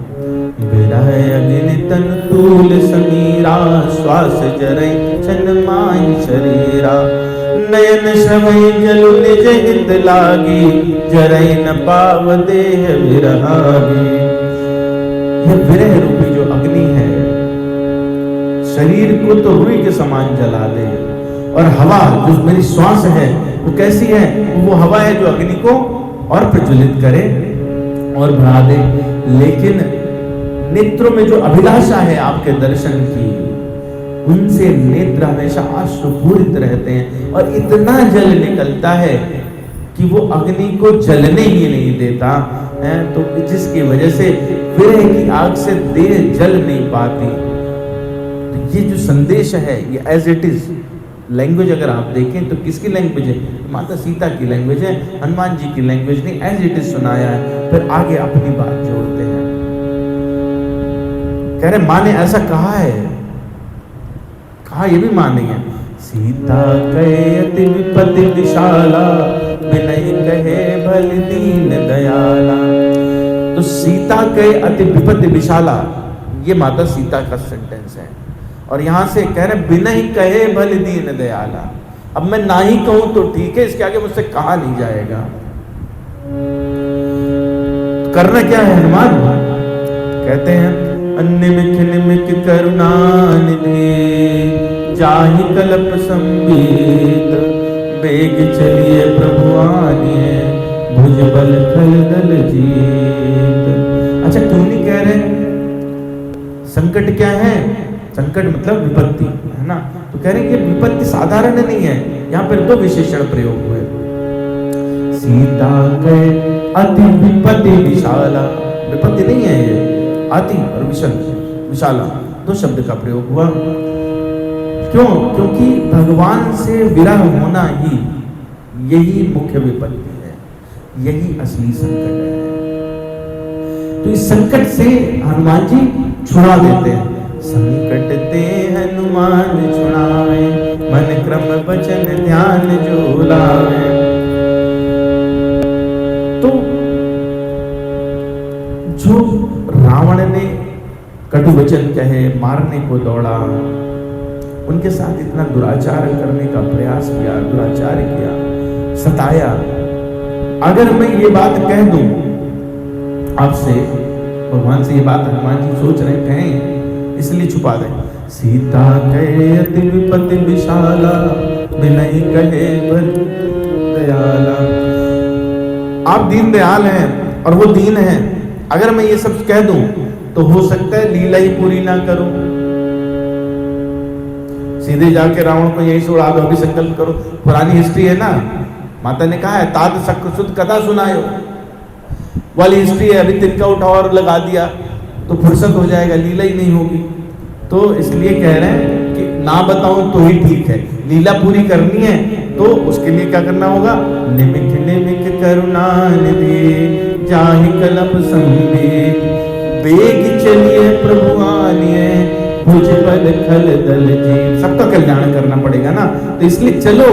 विरह अग्नि तन तूल समीरा, श्वास जरई छन माई शरीरा। नयन श्रवई जलु निज हित लागी, जरई न पाव देह विरहागी। यह विरह रूपी जो अग्नि है, शरीर को तो रुई के समान जला दे, और हवा जो मेरी श्वास है वो कैसी है, वो हवा है जो अग्नि को और प्रज्वलित करे और बढ़ा दे। लेकिन नेत्रों में जो अभिलाषा है आपके दर्शन की, उनसे नेत्र हमेशा आश्रुपूरित रहते हैं, और इतना जल निकलता है कि वो अग्नि को जलने ही नहीं देता है, तो जिसकी वजह से विरह की आग से देह जल नहीं पाती। तो ये जो संदेश है, ये एज इट इज लैंग्वेज अगर आप देखें तो किसकी लैंग्वेज है? माता सीता की लैंग्वेज है, हनुमान जी की लैंग्वेज नहीं, एज इट इज सुनाया है। फिर आगे अपनी बात जोड़ते हैं, कह रहे माँ ने ऐसा कहा है, कहा ये भी मानेंगे। सीता कहे अति विपत्ति विशाला, बिनय कहे भल दीन दयाला। तो सीता कहे अति विपत्ति विशाला, ये माता सीता का सेंटेंस है, और यहां से कह रहे बिनय कहे भल दीन दयाला। अब मैं ना ही कहूं तो ठीक है, इसके आगे मुझसे कहा नहीं जाएगा। तो करना क्या है हनुमान? कहते हैं निमिख निमिख करुणा निधि, जाहि कल्प संबीत, बेग चलिए प्रभु आनिए, भुज बल खल दल जीत। अच्छा, क्यों नहीं कह रहे? संकट क्या है? संकट मतलब विपत्ति, है ना? तो कह रहे हैं कि विपत्ति साधारण नहीं है, यहाँ पर दो विशेषण प्रयोग हुए। सीता गए अति विपत्ति विशाला, विपत्ति नहीं है ये, अति और विशाला दो शब्द का प्रयोग हुआ। क्यों? क्योंकि भगवान से विरह होना ही यही मुख्य विपत्ति है, यही असली संकट है। तो इस संकट से हनुमान जी छुड़ा देते हैं। संकट ते हनुमान छुड़ावे, मन क्रम बचन ध्यान जो लावे। तो जो रावण ने कटु वचन कहे, मारने को दौड़ा, उनके साथ इतना दुराचार करने का प्रयास किया, दुराचार किया, सताया। अगर मैं ये बात कह दूं आपसे, भगवान से ये बात हनुमान जी सोच रहे कहें, इसलिए छुपा दें। सीता कहे अति विपत्ति विशाला, बिनय कहे भल दयाला। आप दीन दयाल हैं और वो दीन है। अगर मैं ये सब कह दूं तो हो सकता है लीला ही पूरी ना करूं, सीधे जाके रावण को यही सुड़ा दो, अभी संकल्प करो। पुरानी हिस्ट्री है ना, माता ने कहा है तात सकृत कथा सुनायो वाली हिस्ट्री है। अभी तिनका उठाओ और लगा दिया तो फुर्सत हो जाएगा, लीला ही नहीं होगी। तो इसलिए कह रहे हैं कि ना बताऊं तो ही ठीक है, लीला पूरी करनी है तो उसके लिए क्या करना होगा? निमिख निमिख करुणा निधि, जाहि कल्प संबीत, बेग चलिए प्रभु आनिए, भुज बल खल दल जीत। सबका कल्याण करना पड़ेगा ना, तो इसलिए चलो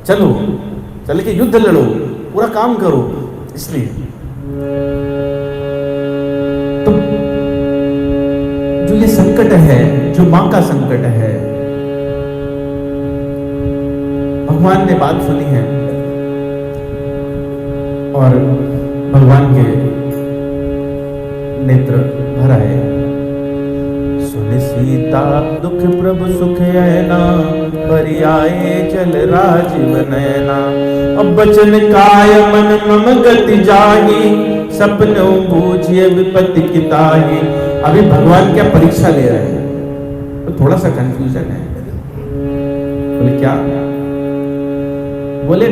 चलो चल के युद्ध लड़ो, पूरा काम करो। इसलिए तो जो ये संकट है, जो मां का संकट है, भगवान ने बात सुनी है और भगवान के नेत्र भर आए। सुन सीता दुख प्रभु सुख ऐना, परियाए चल राजीव नयना। अब बचन काय मन मम गति जाही, सपनों बूझिए विपत्ति की ताही। अभी भगवान क्या परीक्षा ले रहे हैं, तो थोड़ा सा कंफ्यूजन है। बोले क्या? बोले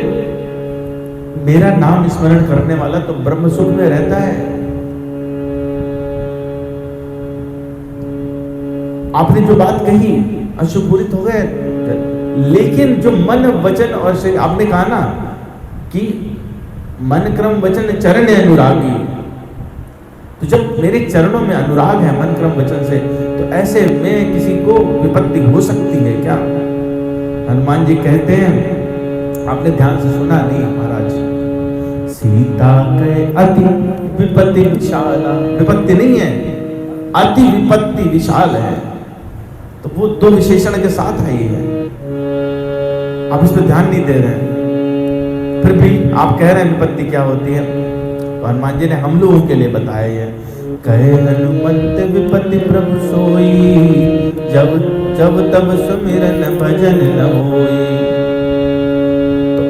मेरा नाम स्मरण करने वाला तो ब्रह्म सुख में रहता है। आपने जो बात कही अशुभूरित हो गए, लेकिन जो मन वचन और शरीर, आपने कहा ना कि मन क्रम वचन चरण अनुरागी, तो जब मेरे चरणों में अनुराग है मन क्रम वचन से, तो ऐसे में किसी को विपत्ति हो सकती है क्या? हनुमान जी कहते हैं, आपने ध्यान से सुना नहीं महाराज, सीता के अति विपत्ति विशाला, विपत्ति नहीं है, अति विपत्ति विशाल है, तो वो दो विशेषण के साथ है ही है। आप इस पर ध्यान नहीं दे रहे हैं, फिर भी आप कह रहे हैं विपत्ति क्या होती है। तो हनुमान जी ने हम लोगों के लिए बताया है, कहे हनुमंत विपत्ति प्रभु सोई, जब जब तब सुमिरन भजन न होई। तो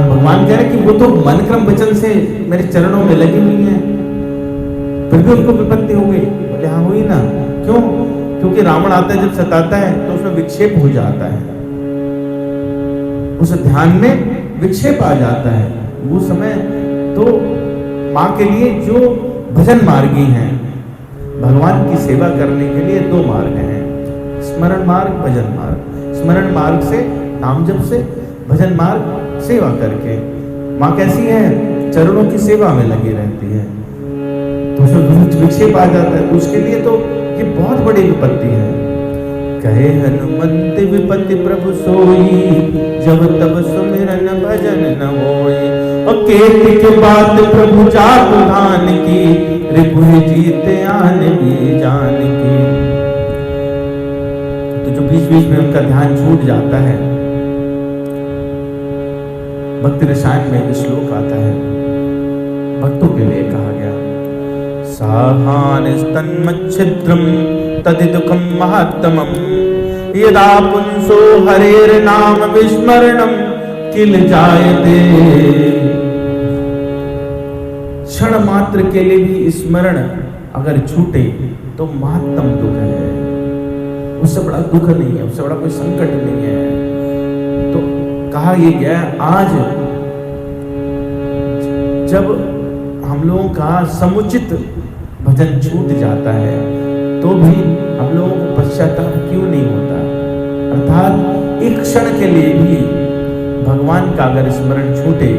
भगवान कह रहे कि वो तो मन क्रम वचन से मेरे चरणों में लगी हुई है, फिर भी उनको विपत्ति हो गई। बोले हाँ हुई ना, क्यों? क्योंकि रावण आता है, जब सताता है तो उसमें विक्षेप हो जाता है, उस ध्यान में विक्षेप आ जाता है। वो समय तो माँ के लिए जो भजन मार्गी हैं, भगवान की सेवा करने के लिए दो मार्ग हैं, स्मरण मार्ग, भजन मार्ग। स्मरण मार्ग से, नाम जप से, भजन मार्ग सेवा करके। माँ कैसी है? चरणों की सेवा में लगी रहती है, तो उसमें विक्षेप आ जाता है, उसके लिए तो ये बहुत बड़ी विपत्ति है। कहे हनुमंत विपत्ति प्रभु सोई, जब तब सुमिरन भजन न होई। और केत के बात प्रभु जात धान की, रिपु जीते आन भी जान की। तो जो बीच बीच में उनका ध्यान छूट जाता है, भक्ति रसायन में श्लोक आता है, भक्तों के लिए कहा गया, साहान स्तन्मच्छिद्रम तदिदुःखम महात्तमम, यदा पुंसो हरेर नाम विस्मरणम किल जायते। क्षण मात्र के लिए भी स्मरण अगर छूटे तो महात्तम दुख है, उससे बड़ा दुख नहीं है, उससे बड़ा कोई संकट नहीं है। तो कहा ये गया, आज जब हम लोगों का समुचित भजन छूट जाता है तो भी हम लोगों को पश्चाताप क्यों नहीं होता? अर्थात एक क्षण के लिए भी भगवान का अगर स्मरण छूटे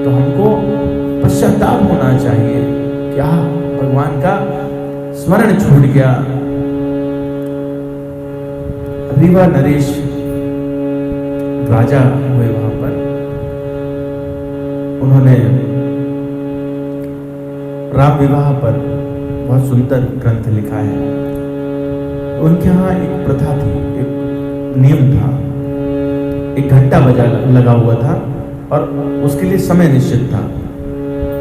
तो हमको पश्चाताप होना चाहिए, क्या भगवान का स्मरण छूट गया। रीवा नरेश राजा हुए वहां पर, उन्होंने राम विवाह पर बहुत सुंदर ग्रंथ लिखा है। उनके यहाँ एक प्रथा थी, एक नियम था, एक घंटा बजा लगा हुआ था और उसके लिए समय निश्चित था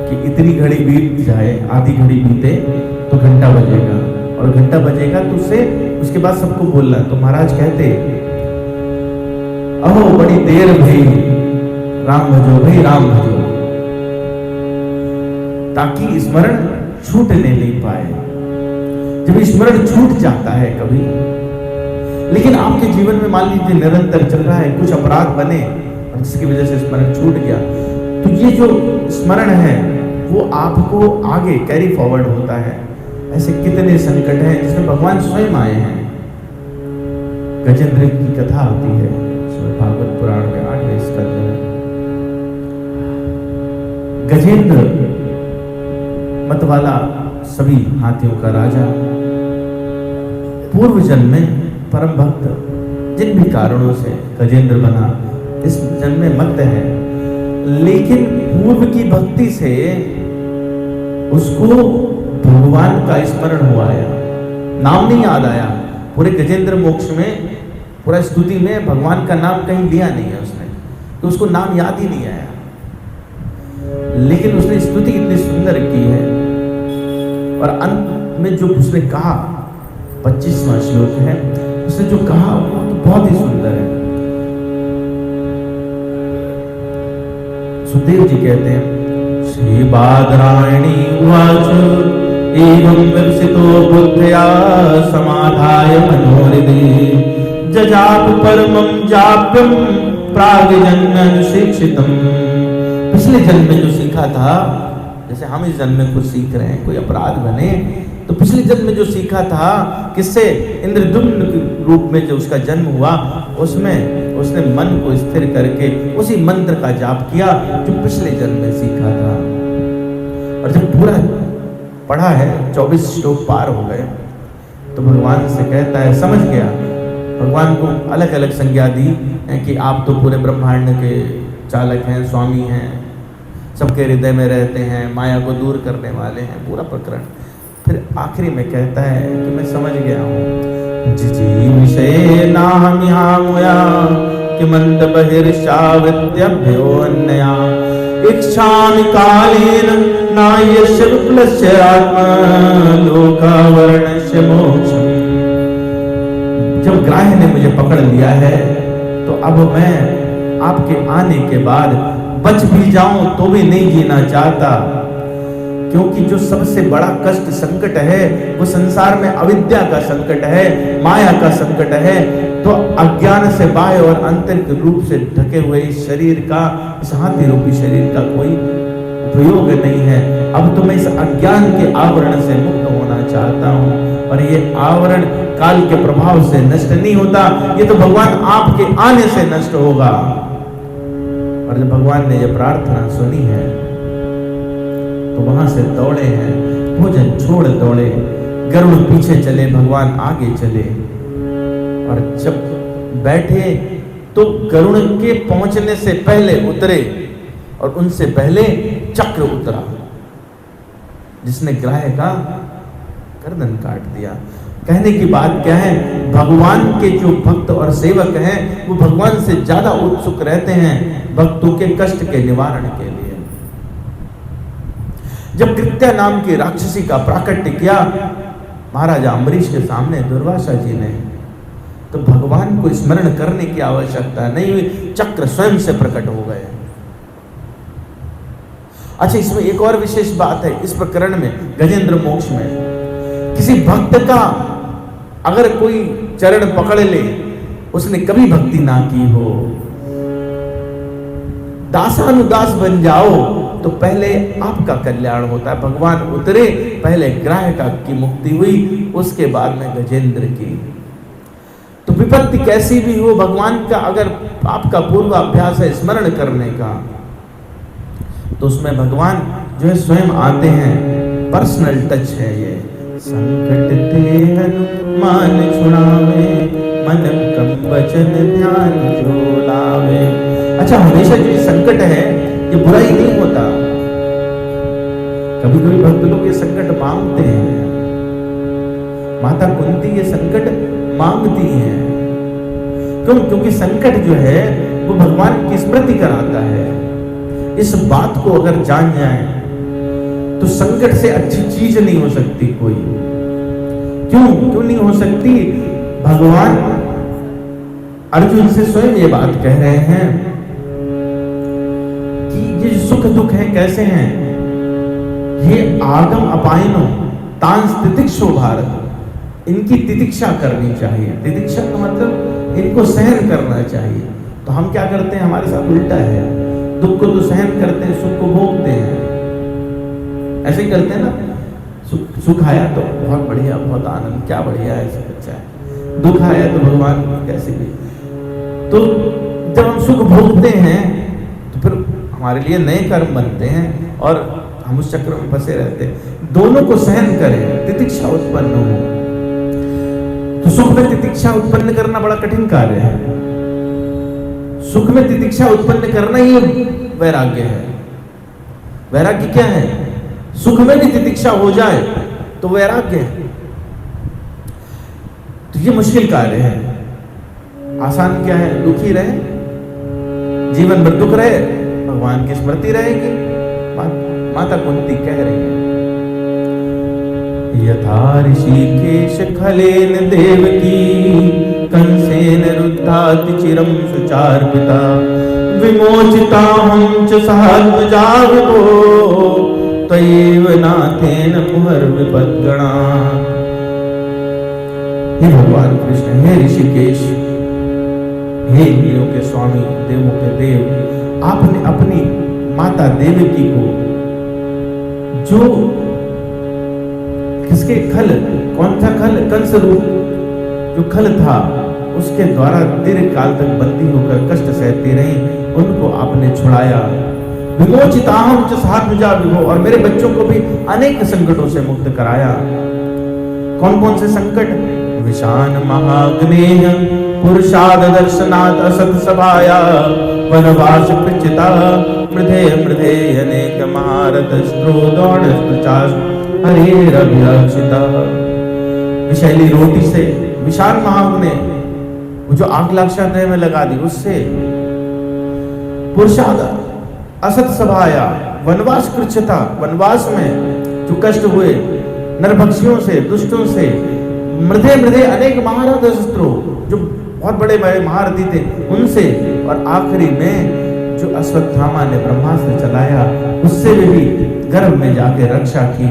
कि इतनी घड़ी बीत जाए, आधी घड़ी बीते तो घंटा बजेगा, और घंटा बजेगा तो उसके बाद सबको बोलना। तो महाराज कहते, अहो बड़ी देर भई, राम भजो भाई राम भजो, ताकि स्मरण छूटने नहीं पाए। जब स्मरण छूट जाता है कभी, लेकिन आपके जीवन में मान लीजिए निरंतर चल रहा है, कुछ अपराध बने और जिसकी वजह से स्मरण छूट गया, तो ये जो स्मरण है वो आपको आगे कैरी फॉरवर्ड होता है। ऐसे कितने संकट हैं जिसमें भगवान स्वयं आए हैं। गजेंद्र की कथा होती है भागवत पुराण में 8वें स्कंद में। गजेंद्र मतवाला सभी हाथियों का राजा, पूर्व जन्म में परम भक्त, जिन भी कारणों से गजेंद्र बना, इस जन्म में मत है, लेकिन पूर्व की भक्ति से उसको भगवान का स्मरण हुआ है, नाम नहीं याद आया। पूरे गजेंद्र मोक्ष में, पूरा स्तुति में भगवान का नाम कहीं लिया नहीं है उसने, तो उसको नाम याद ही नहीं आया। लेकिन उसने स्तुति इतनी सुंदर की है, और अंत में जो उसने कहा, 25वां श्लोक है, उसने जो कहा वो तो बहुत ही सुंदर है। सुखदेव जी कहते हैं, श्रीबादरायणी उवाच एवं विकसितो बुद्ध्या समाधाय मनोहृदि जजाप परमं जाप्यं प्राग्जन्मनुशिक्षितम्। पिछले जन्म में जो सीखा था, जैसे हम इस जन्म में कुछ सीख रहे हैं, कोई अपराध बने तो पिछले जन्म में जो सीखा था, किससे? इंद्रद्युम्न के रूप में जो उसका जन्म हुआ, उसमें उसने मन को स्थिर करके उसी मंत्र का जाप किया जो पिछले जन्म में सीखा था। और जब पूरा पढ़ा है, 24 श्लोक पार हो गए, तो भगवान से कहता है, समझ गया। भगवान को अलग अलग संज्ञा दी कि आप तो पूरे ब्रह्मांड के चालक हैं, स्वामी हैं, सबके हृदय में रहते हैं, माया को दूर करने वाले हैं, पूरा प्रकरण। फिर आखिरी में कहता है कि मैं समझ गया हूँ। जिजी विषय नाहमिहामुया कि मंद बहिर्षावृत्यभ्यो अन्यया इच्छामि कालेन नायस्य विप्लस्य आत्मा लोकावर्णस्य मोक्षम्। जब ग्राह्य ने मुझे पकड़ लिया है, तो अब मैं आपके आने के बाद बच भी जाऊं तो भी नहीं जीना चाहता, क्योंकि जो सबसे बड़ा कष्ट संकट है वो संसार में अविद्या का संकट है, माया का संकट है। तो अज्ञान से बाह्य और आंतरिक रूप से ढके हुए इस शरीर का, इस हाथी रूपी शरीर का कोई उपयोग नहीं है। अब तो मैं इस अज्ञान के आवरण से मुक्त होना चाहता हूँ, और ये आवरण काल के प्रभाव से नष्ट नहीं होता, ये तो भगवान आपके आने से नष्ट होगा। और जब भगवान ने ये प्रार्थना सुनी है, तो वहां से दौड़े हैं, भोजन छोड़ दौड़े, गरुड़ पीछे चले, भगवान आगे चले। और जब बैठे तो गरुड़ के पहुंचने से पहले उतरे, और उनसे पहले चक्र उतरा, जिसने ग्राह्य का गर्दन काट दिया। कहने की बात क्या है, भगवान के जो भक्त और सेवक हैं, वो भगवान से ज्यादा उत्सुक रहते हैं भक्तों के कष्ट के निवारण के लिए। जब कृत्या नाम की राक्षसी का प्राकट्य किया महाराजा अम्बरीश के सामने दुर्वासा जी ने, तो भगवान को स्मरण करने की आवश्यकता नहीं हुई, चक्र स्वयं से प्रकट हो गए। अच्छा, इसमें एक और विशेष बात है इस प्रकरण में, गजेंद्र मोक्ष में, किसी भक्त का अगर कोई चरण पकड़ ले, उसने कभी भक्ति ना की हो, दासानुदास बन जाओ, तो पहले आपका कल्याण होता है। भगवान उतरे, पहले ग्राह्य का की मुक्ति हुई, उसके बाद में गजेंद्र की। तो विपत्ति कैसी भी हो, भगवान का अगर आपका पूर्वाभ्यास है स्मरण करने का, तो उसमें भगवान जो है स्वयं आते हैं, पर्सनल टच है ये। संकट ते हनुमान छुड़ावे, मन कम वचन ध्यान जो लावे। अच्छा, हमेशा जो संकट है ये बुराई नहीं होता, कभी कभी भक्त लोग ये संकट मांगते हैं। माता कुंती ये संकट मांगती हैं, क्यों? क्योंकि संकट जो है वो भगवान की स्मृति कराता है। इस बात को अगर जान जाए तो संकट से अच्छी चीज नहीं हो सकती कोई। क्यों नहीं हो सकती? भगवान अर्जुन से स्वयं ये बात कह रहे हैं कि ये सुख दुख है कैसे हैं, ये आगम अपायनो तांस तितिक्षो भारत, इनकी तितिक्षा करनी चाहिए। तितिक्षा का मतलब इनको सहन करना चाहिए। तो हम क्या करते हैं, हमारे साथ उल्टा है, दुख को तो सहन करते हैं, सुख को भोगते हैं। ऐसे ही करते हैं ना, सुख आया तो बहुत बढ़िया, बहुत आनंद, क्या बढ़िया है, सब अच्छा है। दुख आया तो भगवान कैसे भी। तो जब हम सुख भोगते हैं तो फिर हमारे लिए नए कर्म बनते हैं और हम उस चक्र में फंसे रहते हैं। दोनों को सहन करें, तितिक्षा उत्पन्न हो। तो सुख में तितिक्षा उत्पन्न करना बड़ा कठिन कार्य है। सुख में तितिक्षा उत्पन्न करना ही वैराग्य है। वैराग्य क्या है? सुख में भी तितिक्षा हो जाए तो वैराग्य है। तो ये मुश्किल कार्य है। आसान क्या है? दुखी रहे, जीवन भर दुख रहे, भगवान की स्मृति रहेगी। माता कुंती कह रही है, यथा ऋषिकेश खलेन देवकी कंसेन रुद्धा भाति चिरं सुचार्पिता विमोचिताहं च सहध्वजा विभो त्वयैव नाथेन मुहुर्विपद्गणा। हे भगवान कृष्ण, हे ऋषिकेश, हे इंद्रियों के स्वामी, देवों के देव, आपने अपनी माता देवकी को जो किसके खल, कौन सा खल, कंस रूप जो खल था उसके द्वारा दीर्घ काल तक बंदी होकर कष्ट सहती रही, उनको आपने छुड़ाया। विमोचिताहं च सहध्वजा विभो, और मेरे बच्चों को भी अनेक संकटों से मुक्त कराया। कौन कौन से संकट? विषान महाग्नेय पुरुषाद दर्शनात् असत सभाया वनवास कृचिता मृधे मृधे अनेक महारथ स्त्रोदौड़ प्रचास हरेरभिरक्षिता। विषैली रोटी से विशाल महाग्नि, वो जो आग लाक्षाग्नि में लगा दी, उससे पुरुषाद असत सभाया वनवास कृच्छता, वनवास में जो कष्ट हुए नरभक्षियों से, दुष्टों से, मृधे मृधे अनेक महारथ शस्त्रों, जो बहुत बड़े बड़े महारथी थे उनसे, और आखिरी में जो अश्वत्थामा ने ब्रह्मास्त्र चलाया उससे भी गर्भ में जाके रक्षा की।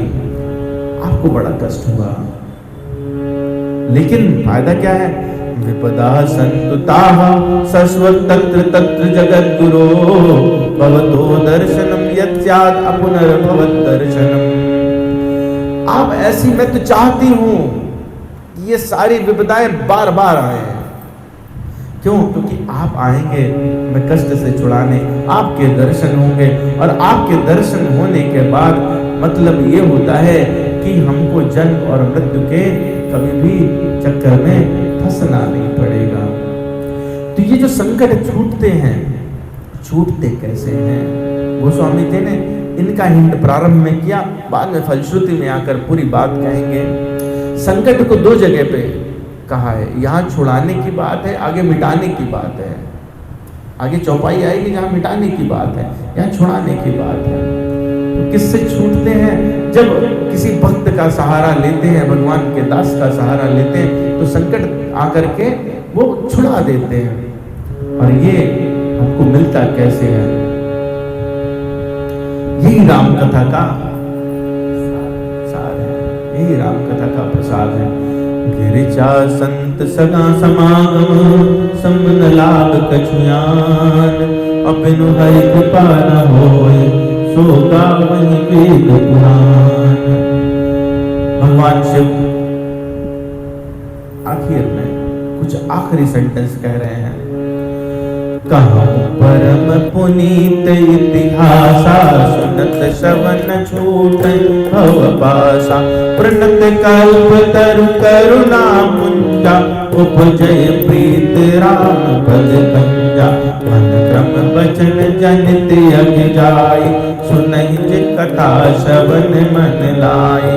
आपको बड़ा कष्ट हुआ, लेकिन फायदा क्या है? विपदा संतुताः शश्वत् तत्र तत्र जगद्गुरो भवतो दर्शनम यत्स्यात् अपुनर्भवत् दर्शनम। आप ऐसी, मैं तो चाहती हूं ये सारी विपदाएं बार बार आए। क्यों? क्योंकि आप आएंगे मैं कष्ट से छुड़ाने, आपके दर्शन होंगे, और आपके दर्शन होने के बाद मतलब ये होता है कि हमको जन्म और मृत्यु के कभी भी चक्कर में फंसना नहीं पड़ेगा। तो ये जो संकट छूटते हैं, छूटते कैसे हैं? गोस्वामी जी ने इनका हिंट प्रारंभ में किया, बाद में फलश्रुति में आकर पूरी बात कहेंगे। संकट को दो जगह पे कहा है, यहाँ छुड़ाने की बात है, आगे मिटाने की बात है। आगे चौपाई आएगी जहाँ मिटाने की बात है, यहाँ छुड़ाने की बात है। तो किससे छूटते हैं? जब किसी भक्त का सहारा लेते हैं, भगवान के दास का सहारा लेते हैं, तो संकट आकर के वो छुड़ा देते हैं। और ये हमको मिलता कैसे है? यही राम कथा का सार है, यही राम कथा का प्रसाद है। गिरिजा संत सगा समागम समन लाभ कछुयान, अबिनु हरि कृपा न होए सो गावहि वेद पुराण। भगवान शिव आखिर में कुछ आखिरी सेंटेंस कह रहे हैं। कहूं परम पुनीत इतिहासा, सुनत श्रवण छूट भव पासा। प्रणत कल्प तरु करुणा पुंजा, उपजय प्रीत राम पद कंजा। मन क्रम बचन जनित यज्ञ जाय, सुनहि जे कथा श्रवण मन लाय।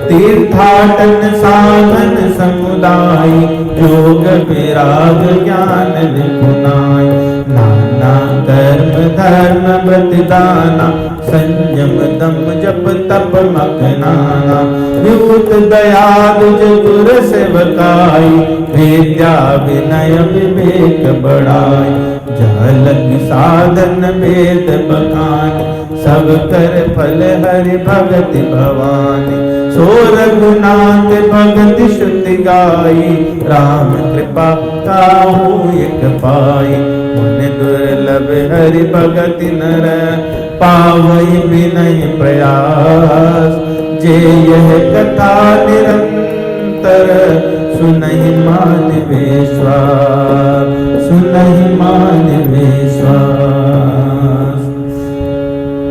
तीर्थाटन साधन समुदाय, योग विराग ज्ञान निपुणाय। नाना कर्म धर्म प्रतिदाना, संयम दम जप तप मखनाना। विभूत दयालु गुर सेवकाई, विद्या विनय विवेक बढ़ाई। जलक साधन वेद बखान, सब कर फल हरि भगति भवानी। सो रघुनाथ भगति श्रुति गाई, राम कृपा काहू एक पाई। मुनि दुर्लभ हरि भगति नर, पावई विनय प्रयास। जे यह कथा निरंतर, सुनहि मान विश्वास, सुनहि मान विश्वास।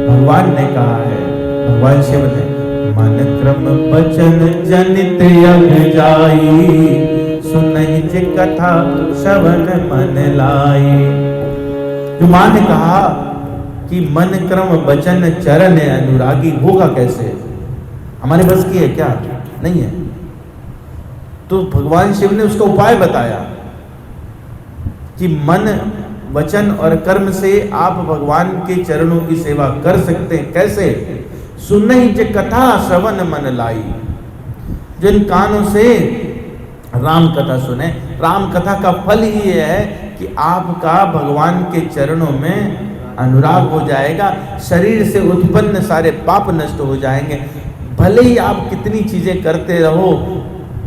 भगवान ने कहा है, भगवान शिव ने, मन क्रम बचन जनित यज्ञ जाई। सुनहि जे कथा श्रवण मन लाई। जो मां ने कहा कि मन क्रम बचन चरण अनुरागी, होगा कैसे? हमारे बस की है क्या? नहीं है। तो भगवान शिव ने उसका उपाय बताया कि मन वचन और कर्म से आप भगवान के चरणों की सेवा कर सकते हैं। कैसे? सुनहि जे कथा श्रवण मन लाई। जिन कानों से राम कथा सुने, राम कथा का फल ही ये है कि आपका भगवान के चरणों में अनुराग हो जाएगा, शरीर से उत्पन्न सारे पाप नष्ट हो जाएंगे। भले ही आप कितनी चीजें करते रहो,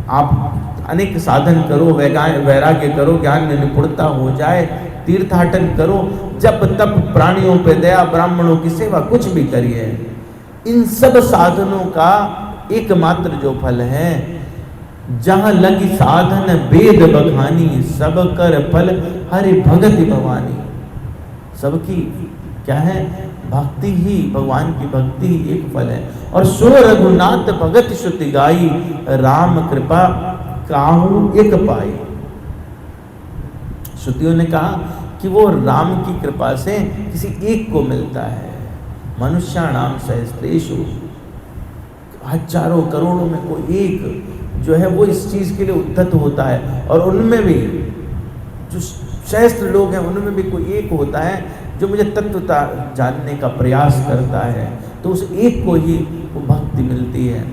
आप अनेक साधन करो, वैराग्य करो, ज्ञान में निपुणता हो जाए, तीर्थाटन करो, जब तब प्राणियों पे दया, ब्राह्मणों की सेवा, कुछ भी करिए, इन सब साधनों का एकमात्र जो फल है, जहां लगी साधन वेद बखानी, सब कर फल हरि भगति भवानी। सबकी क्या है? भक्ति ही, भगवान की भक्ति ही एक फल है। और सो रघुनाथ भगत श्रुति गाई, राम कृपा काहू एक पाई। श्रुतियों ने कहा कि वो राम की कृपा से किसी एक को मिलता है। मनुष्याणाम सहस्रेषु, हजारों करोड़ों में कोई एक जो है वो इस चीज के लिए उद्धत होता है, और उनमें भी जो श्रेष्ठ लोग हैं उनमें भी कोई एक होता है जो मुझे तत्वता जानने का प्रयास करता है, तो उस एक को ही वो भक्ति मिलती है।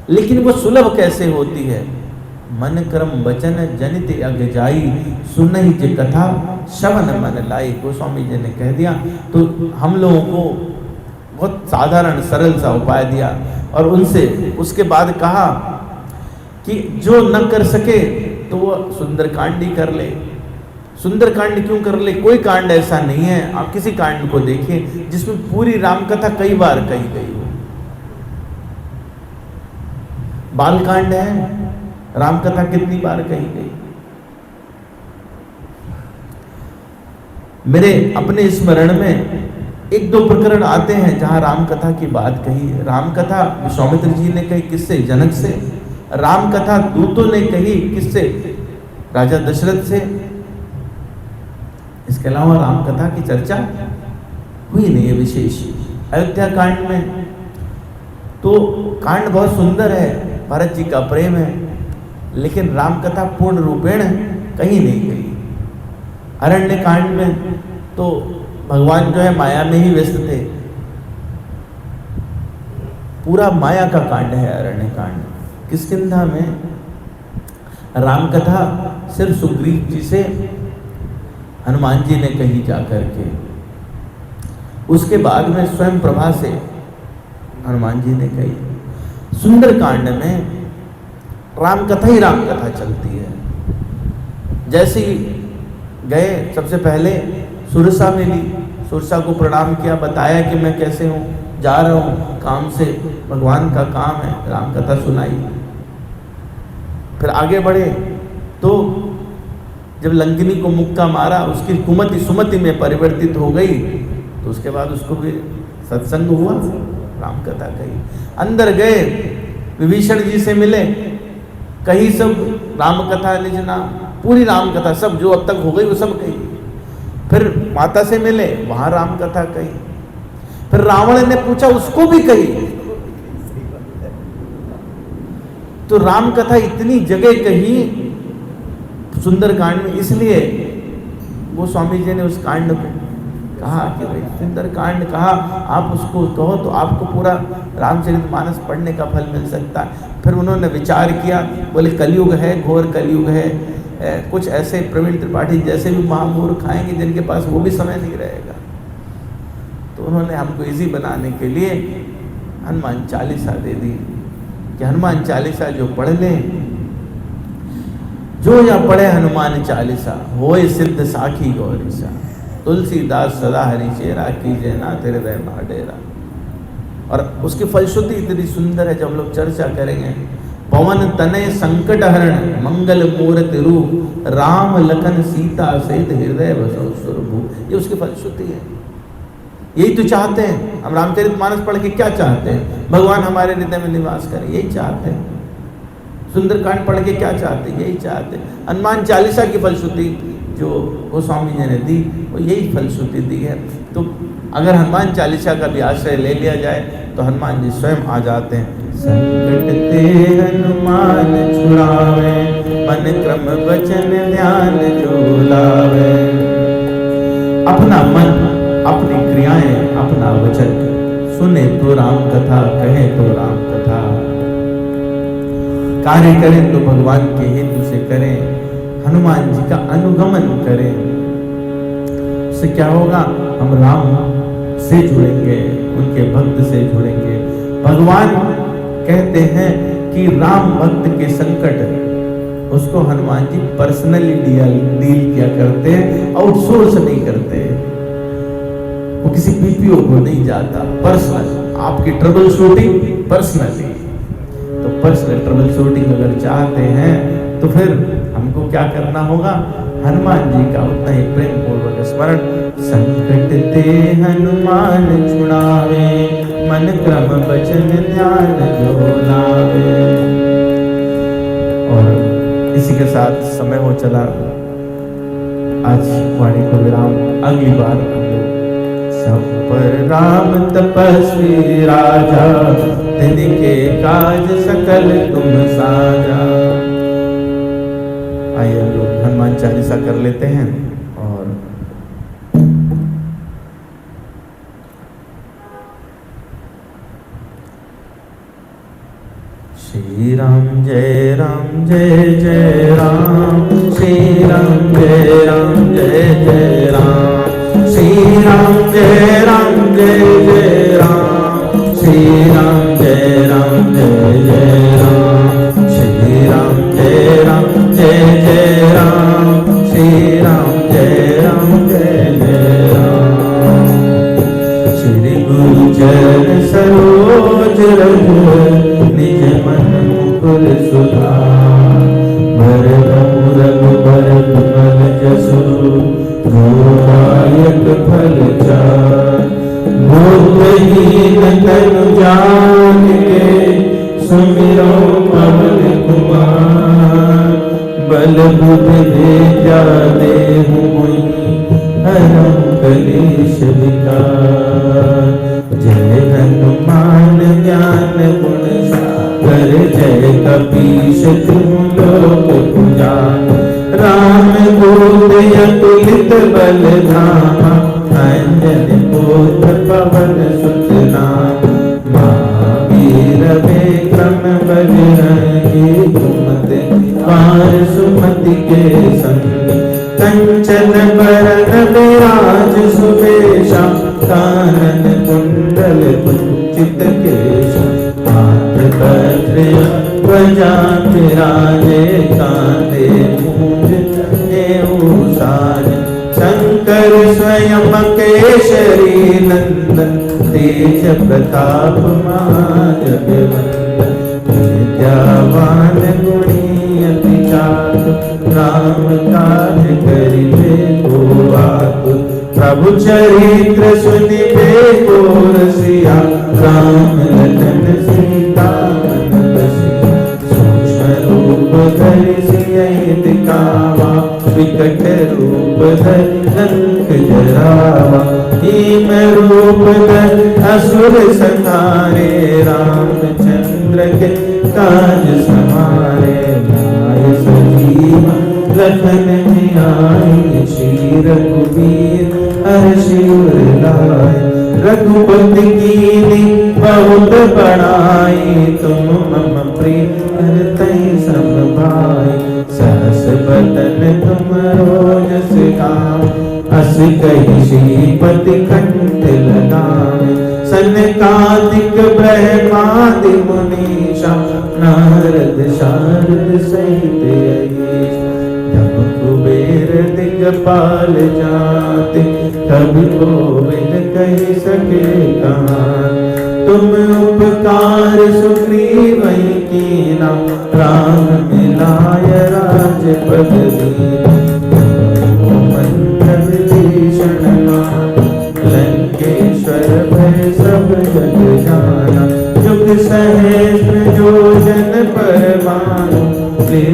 लेकिन वो सुलभ कैसे होती है? मन क्रम वचन जनित अग जाई, सुनहि जे कथा श्रवण मन लाई। गोस्वामी जी ने कह दिया, तो हम लोगों को बहुत साधारण सरल सा उपाय दिया, और उनसे उसके बाद कहा कि जो न कर सके तो वो सुंदरकांड ही कर ले। सुंदरकांड क्यों कर ले? कोई कांड ऐसा नहीं है, आप किसी कांड को देखिए जिसमें पूरी रामकथा कई बार कही गई हो। बालकांड है, रामकथा कितनी बार कही गई? मेरे अपने स्मरण में एक दो प्रकरण आते हैं जहां रामकथा की बात कही है। रामकथा विश्वामित्र जी ने कही, किससे? जनक से। रामकथा दूतों ने कही, किससे? राजा दशरथ से। इसके अलावा रामकथा की चर्चा हुई नहीं है विशेष। अयोध्या कांड में तो कांड बहुत सुंदर है, भरत जी का प्रेम है, लेकिन रामकथा पूर्ण रूपेण कहीं नहीं गई। अरण्य कांड में तो भगवान जो है माया में ही व्यस्त थे, पूरा माया का कांड है अरण्य कांड। किष्किंधा में रामकथा सिर्फ सुग्रीव जी से हनुमान जी ने कही जाकर के, उसके बाद में स्वयं प्रभा से हनुमान जी ने कही। सुंदरकांड में रामकथा ही रामकथा चलती है। जैसे ही गए, सबसे पहले सुरसा मिली, सुरसा को प्रणाम किया, बताया कि मैं कैसे हूँ, जा रहा हूँ काम से, भगवान का काम है, रामकथा सुनाई। फिर आगे बढ़े तो जब लंकिनी को मुक्का मारा, उसकी कुमति सुमति में परिवर्तित हो गई, तो उसके बाद उसको भी सत्संग हुआ, रामकथा कही। अंदर गए, विभीषण जी से मिले, कही सब रामकथा निजना, पूरी रामकथा सब जो अब तक हो गई वो सब कही। फिर माता से मिले, वहां रामकथा कही। फिर रावण ने पूछा, उसको भी कही। तो रामकथा इतनी जगह कही सुंदरकांड में, इसलिए वो स्वामी जी ने उस कांड को कहा कि भाई सुंदरकांड कहा, आप उसको कहो तो आपको पूरा रामचरितमानस पढ़ने का फल मिल सकता है। फिर उन्होंने विचार किया, बोले कलयुग है, घोर कलयुग है, कुछ ऐसे प्रवीण त्रिपाठी जैसे भी महामूर्ख आएंगे जिनके पास वो भी समय नहीं रहेगा। तो उन्होंने हमको इजी बनाने के लिए हनुमान चालीसा दे दी कि हनुमान चालीसा जो पढ़ लें, जो या पढ़े हनुमान चालीसा, होए सिद्ध साखी गौरीसा, तुलसीदास सदा हरि चेरा, कीजिए नाथ हृदय माडेरा। और उसकी फलश्रुति इतनी सुंदर है, जब हम लोग चर्चा करेंगे। पवन तनय संकट हरण, मंगल मूर्ति रूप, राम लखन सीता सहित हृदय बसो सुरभू। ये उसकी फलश्रुति है। यही तो चाहते हैं हम। रामचरितमानस पढ़ के क्या चाहते हैं? भगवान हमारे हृदय में निवास करें, यही चाहते हैं। सुंदरकांड पढ़ के क्या चाहते हैं? यही चाहते हैं। हनुमान चालीसा की फलश्रुति जो गोस्वामी जी ने दी, वो यही फलश्रुति दी है। तो अगर हनुमान चालीसा का भी आश्रय ले लिया जाए तो हनुमान जी स्वयं आ जाते हैं। संकट ते हनुमान छुड़ावे, मन क्रम वचन ध्यान जो लावे। अपना मन, अपनी क्रियाएं, अपना वचन, सुने तो राम कथा, कहे तो राम कथा, कार्य करें तो भगवान के हेतु से करें, हनुमान जी का अनुगमन करें। उससे क्या होगा, हम राम से जुड़ेंगे, उनके भक्त से जुड़ेंगे। भगवान कहते हैं कि राम भक्त के संकट उसको हनुमान जी पर्सनली डील किया करते हैं, आउटसोर्स नहीं करते। वो किसी बीपीओ को नहीं जाता, पर्सनल आपकी ट्रबल शूटिंग पर्सनली। तो पर्सनल ट्रबल शूटिंग अगर चाहते हैं तो फिर हमको क्या करना होगा, हनुमान जी का उतना ही प्रेम पूर्वक स्मरण। संकट ते हनुमान छुड़ावे, मन क्रम वचन ध्यान जो लावे। और इसी के साथ समय हो चला, आज वाणी को विराम। अगली बार सब पर राम तपस्वी राजा, तिनके काज सकल तुम साजा। आइए हम लोग हनुमान चालीसा कर लेते हैं। और श्री राम जय राम जय जय राम, श्री राम जय राम जय जय राम, श्री राम जय राम जय जय राम, श्री राम जय राम जय जय राम, श्री राम जय राम जय जय राम, श्री राम जय राम जय जय राम। श्री गुरु चरण सरोज रघु, निज मन मुकुर सुधार। भरतु रघुबर विमल जसु, गोदायक फल चार। बुद्धिहीन तनु जानिके, सुमिरो पवन कुमार। बल बुद्धि विद्या देहु मोहि, हरहु कलेश विकार। जय हनुमान ज्ञान गुण सागर, जय कपीश तिहु लोक उजागर। राम दूत अतुलित बल धामा, अंजनी पुत्र पवन सुत नामा। महावीर विक्रम बजरंगी, सुमति पार सुमति के संगी। कंचन बरन विराज सुबेशा, कानन कुंडल कुंचित केशा। हाथ वज्र ध्वजा विराजे, कांधे मूंज साजे। शंकर स्वयं केसरी नंदन, तेज प्रताप महाजगवंदन। विद्यावान गुणी अति चातुर, राम काज करिबे को आतुर। प्रभु चरित्र सुनिबे को रसिया, राम लखन सीता मन बसिया। सूक्ष्म रूप धरि सियहि दिखावा, विकट रूप धरि लंक जरावा। भीम रूप धरि असुर संहारे, रामचंद्र के काज समारे। लाए सजीवन लखन जियाए, श्री रघुवीर हर्षि उर लाए। रघुपति कीन्ही बहुत बड़ाई, तुम मम प्रिय भरतहि सब भाई। सहस बदन तुमरो जस गावें, अस कहि श्रीपति कंठ लगावें। सनकादिक ब्रह्मादि मुनीसा, नारद शारद सहित अहीसा। जब कुबेर दिगपाल जाते, कवि कोविद कहि सके कहानी। तुम उपकार सुग्रीवहि कीना, राम मिलाय राजपद दीना। मंत्र विभीषण माना, लंकेश्वर भय सब जग जाना। जुग सहस्त्र जो जन पर भानु, प्रिय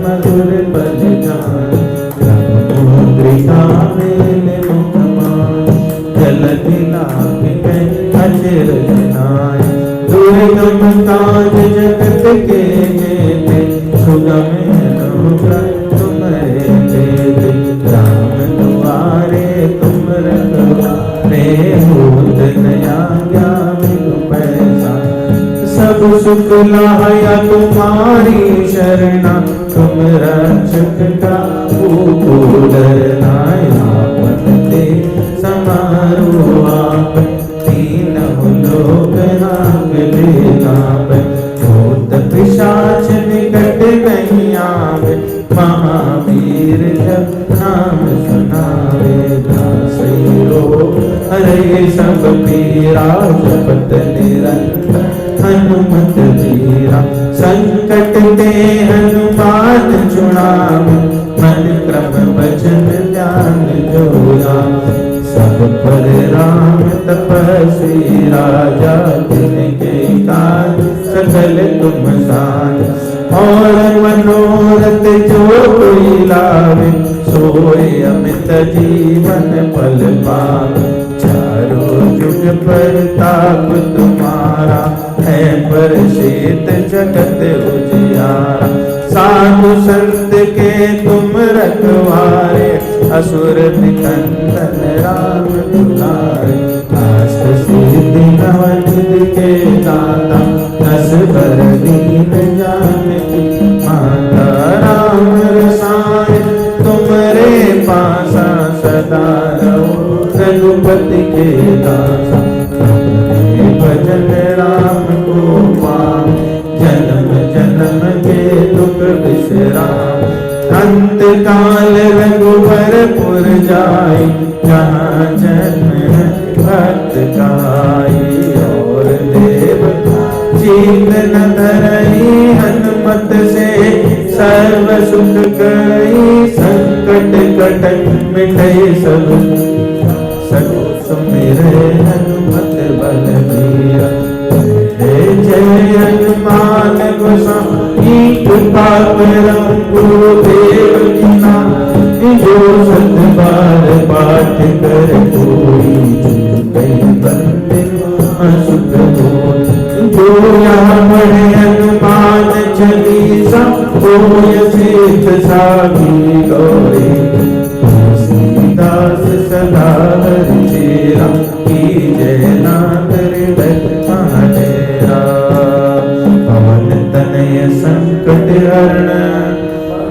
मधुर बल जान। मुद्रिका मेल मुख मान, जलधि लांघि कहि अचर जनाय। दुर्गम काज जगत के जेते, सुगम अनुग्रह तुम्हरे तेते। राम दुआरे तुम रखवारे, होत न आज्ञा बिनु पैसारे। सब सुख लाया तुम्हारी शरणा, तुम रक्षक काहू को डरना। वीरा जपत निरंतर हनुमत वीरा। संकट ते हनुमान छुड़ावे मन क्रम वचन ध्यान जोया। सब पर राम तपस्वी राजा तिनके काज सकल तुम साज। और मनोरथ जो कोई लावे सोए अमित जीवन पल पावे। चारों जुग प्रताप तुम्हारा है प्रसिद्ध जगत उजियारा। साधु संत के तुम रखवारे असुर निकंदन राम दुलारे। अष्ट सिद्धि नवनिधि के दाता दस बर दीन जानकी माता। राम रसायन तुमरे पासा सदा रहो रघुपति के दासा। तुम्हारे भजन राम को पाओ जन्म जन्म के दुख विश्राम। अंत काल रघुबरपुर जाई जहाँ जन्म है भक्त काई। और देवता चीत न धरई हनुमत से सर्व सुख गई। संकट कटन मिटई सब सुमिरै हनुमत बलबीरा। जय हनुमान गोसाई कृपा करम गुरुदेव की नाम। जो सत बार पाठ कर कोई चूकै बंदे सुख होई। जो यहाँ पढ़े हनुमान चालीसा होय सिद्ध साखी गौरी। तुलसीदास सदा हरिचेरा की जय नाथ हृदय महाडेरा। पवन तनय संकट हरण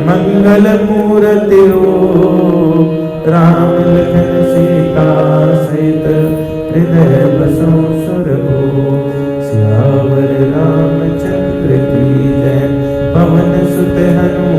मंगल मूर्ति रूप। राम लखन सीता सहित हृदय बसो सुरभूप। सियावर रामचंद्र की जय। पवन सुत हनुमान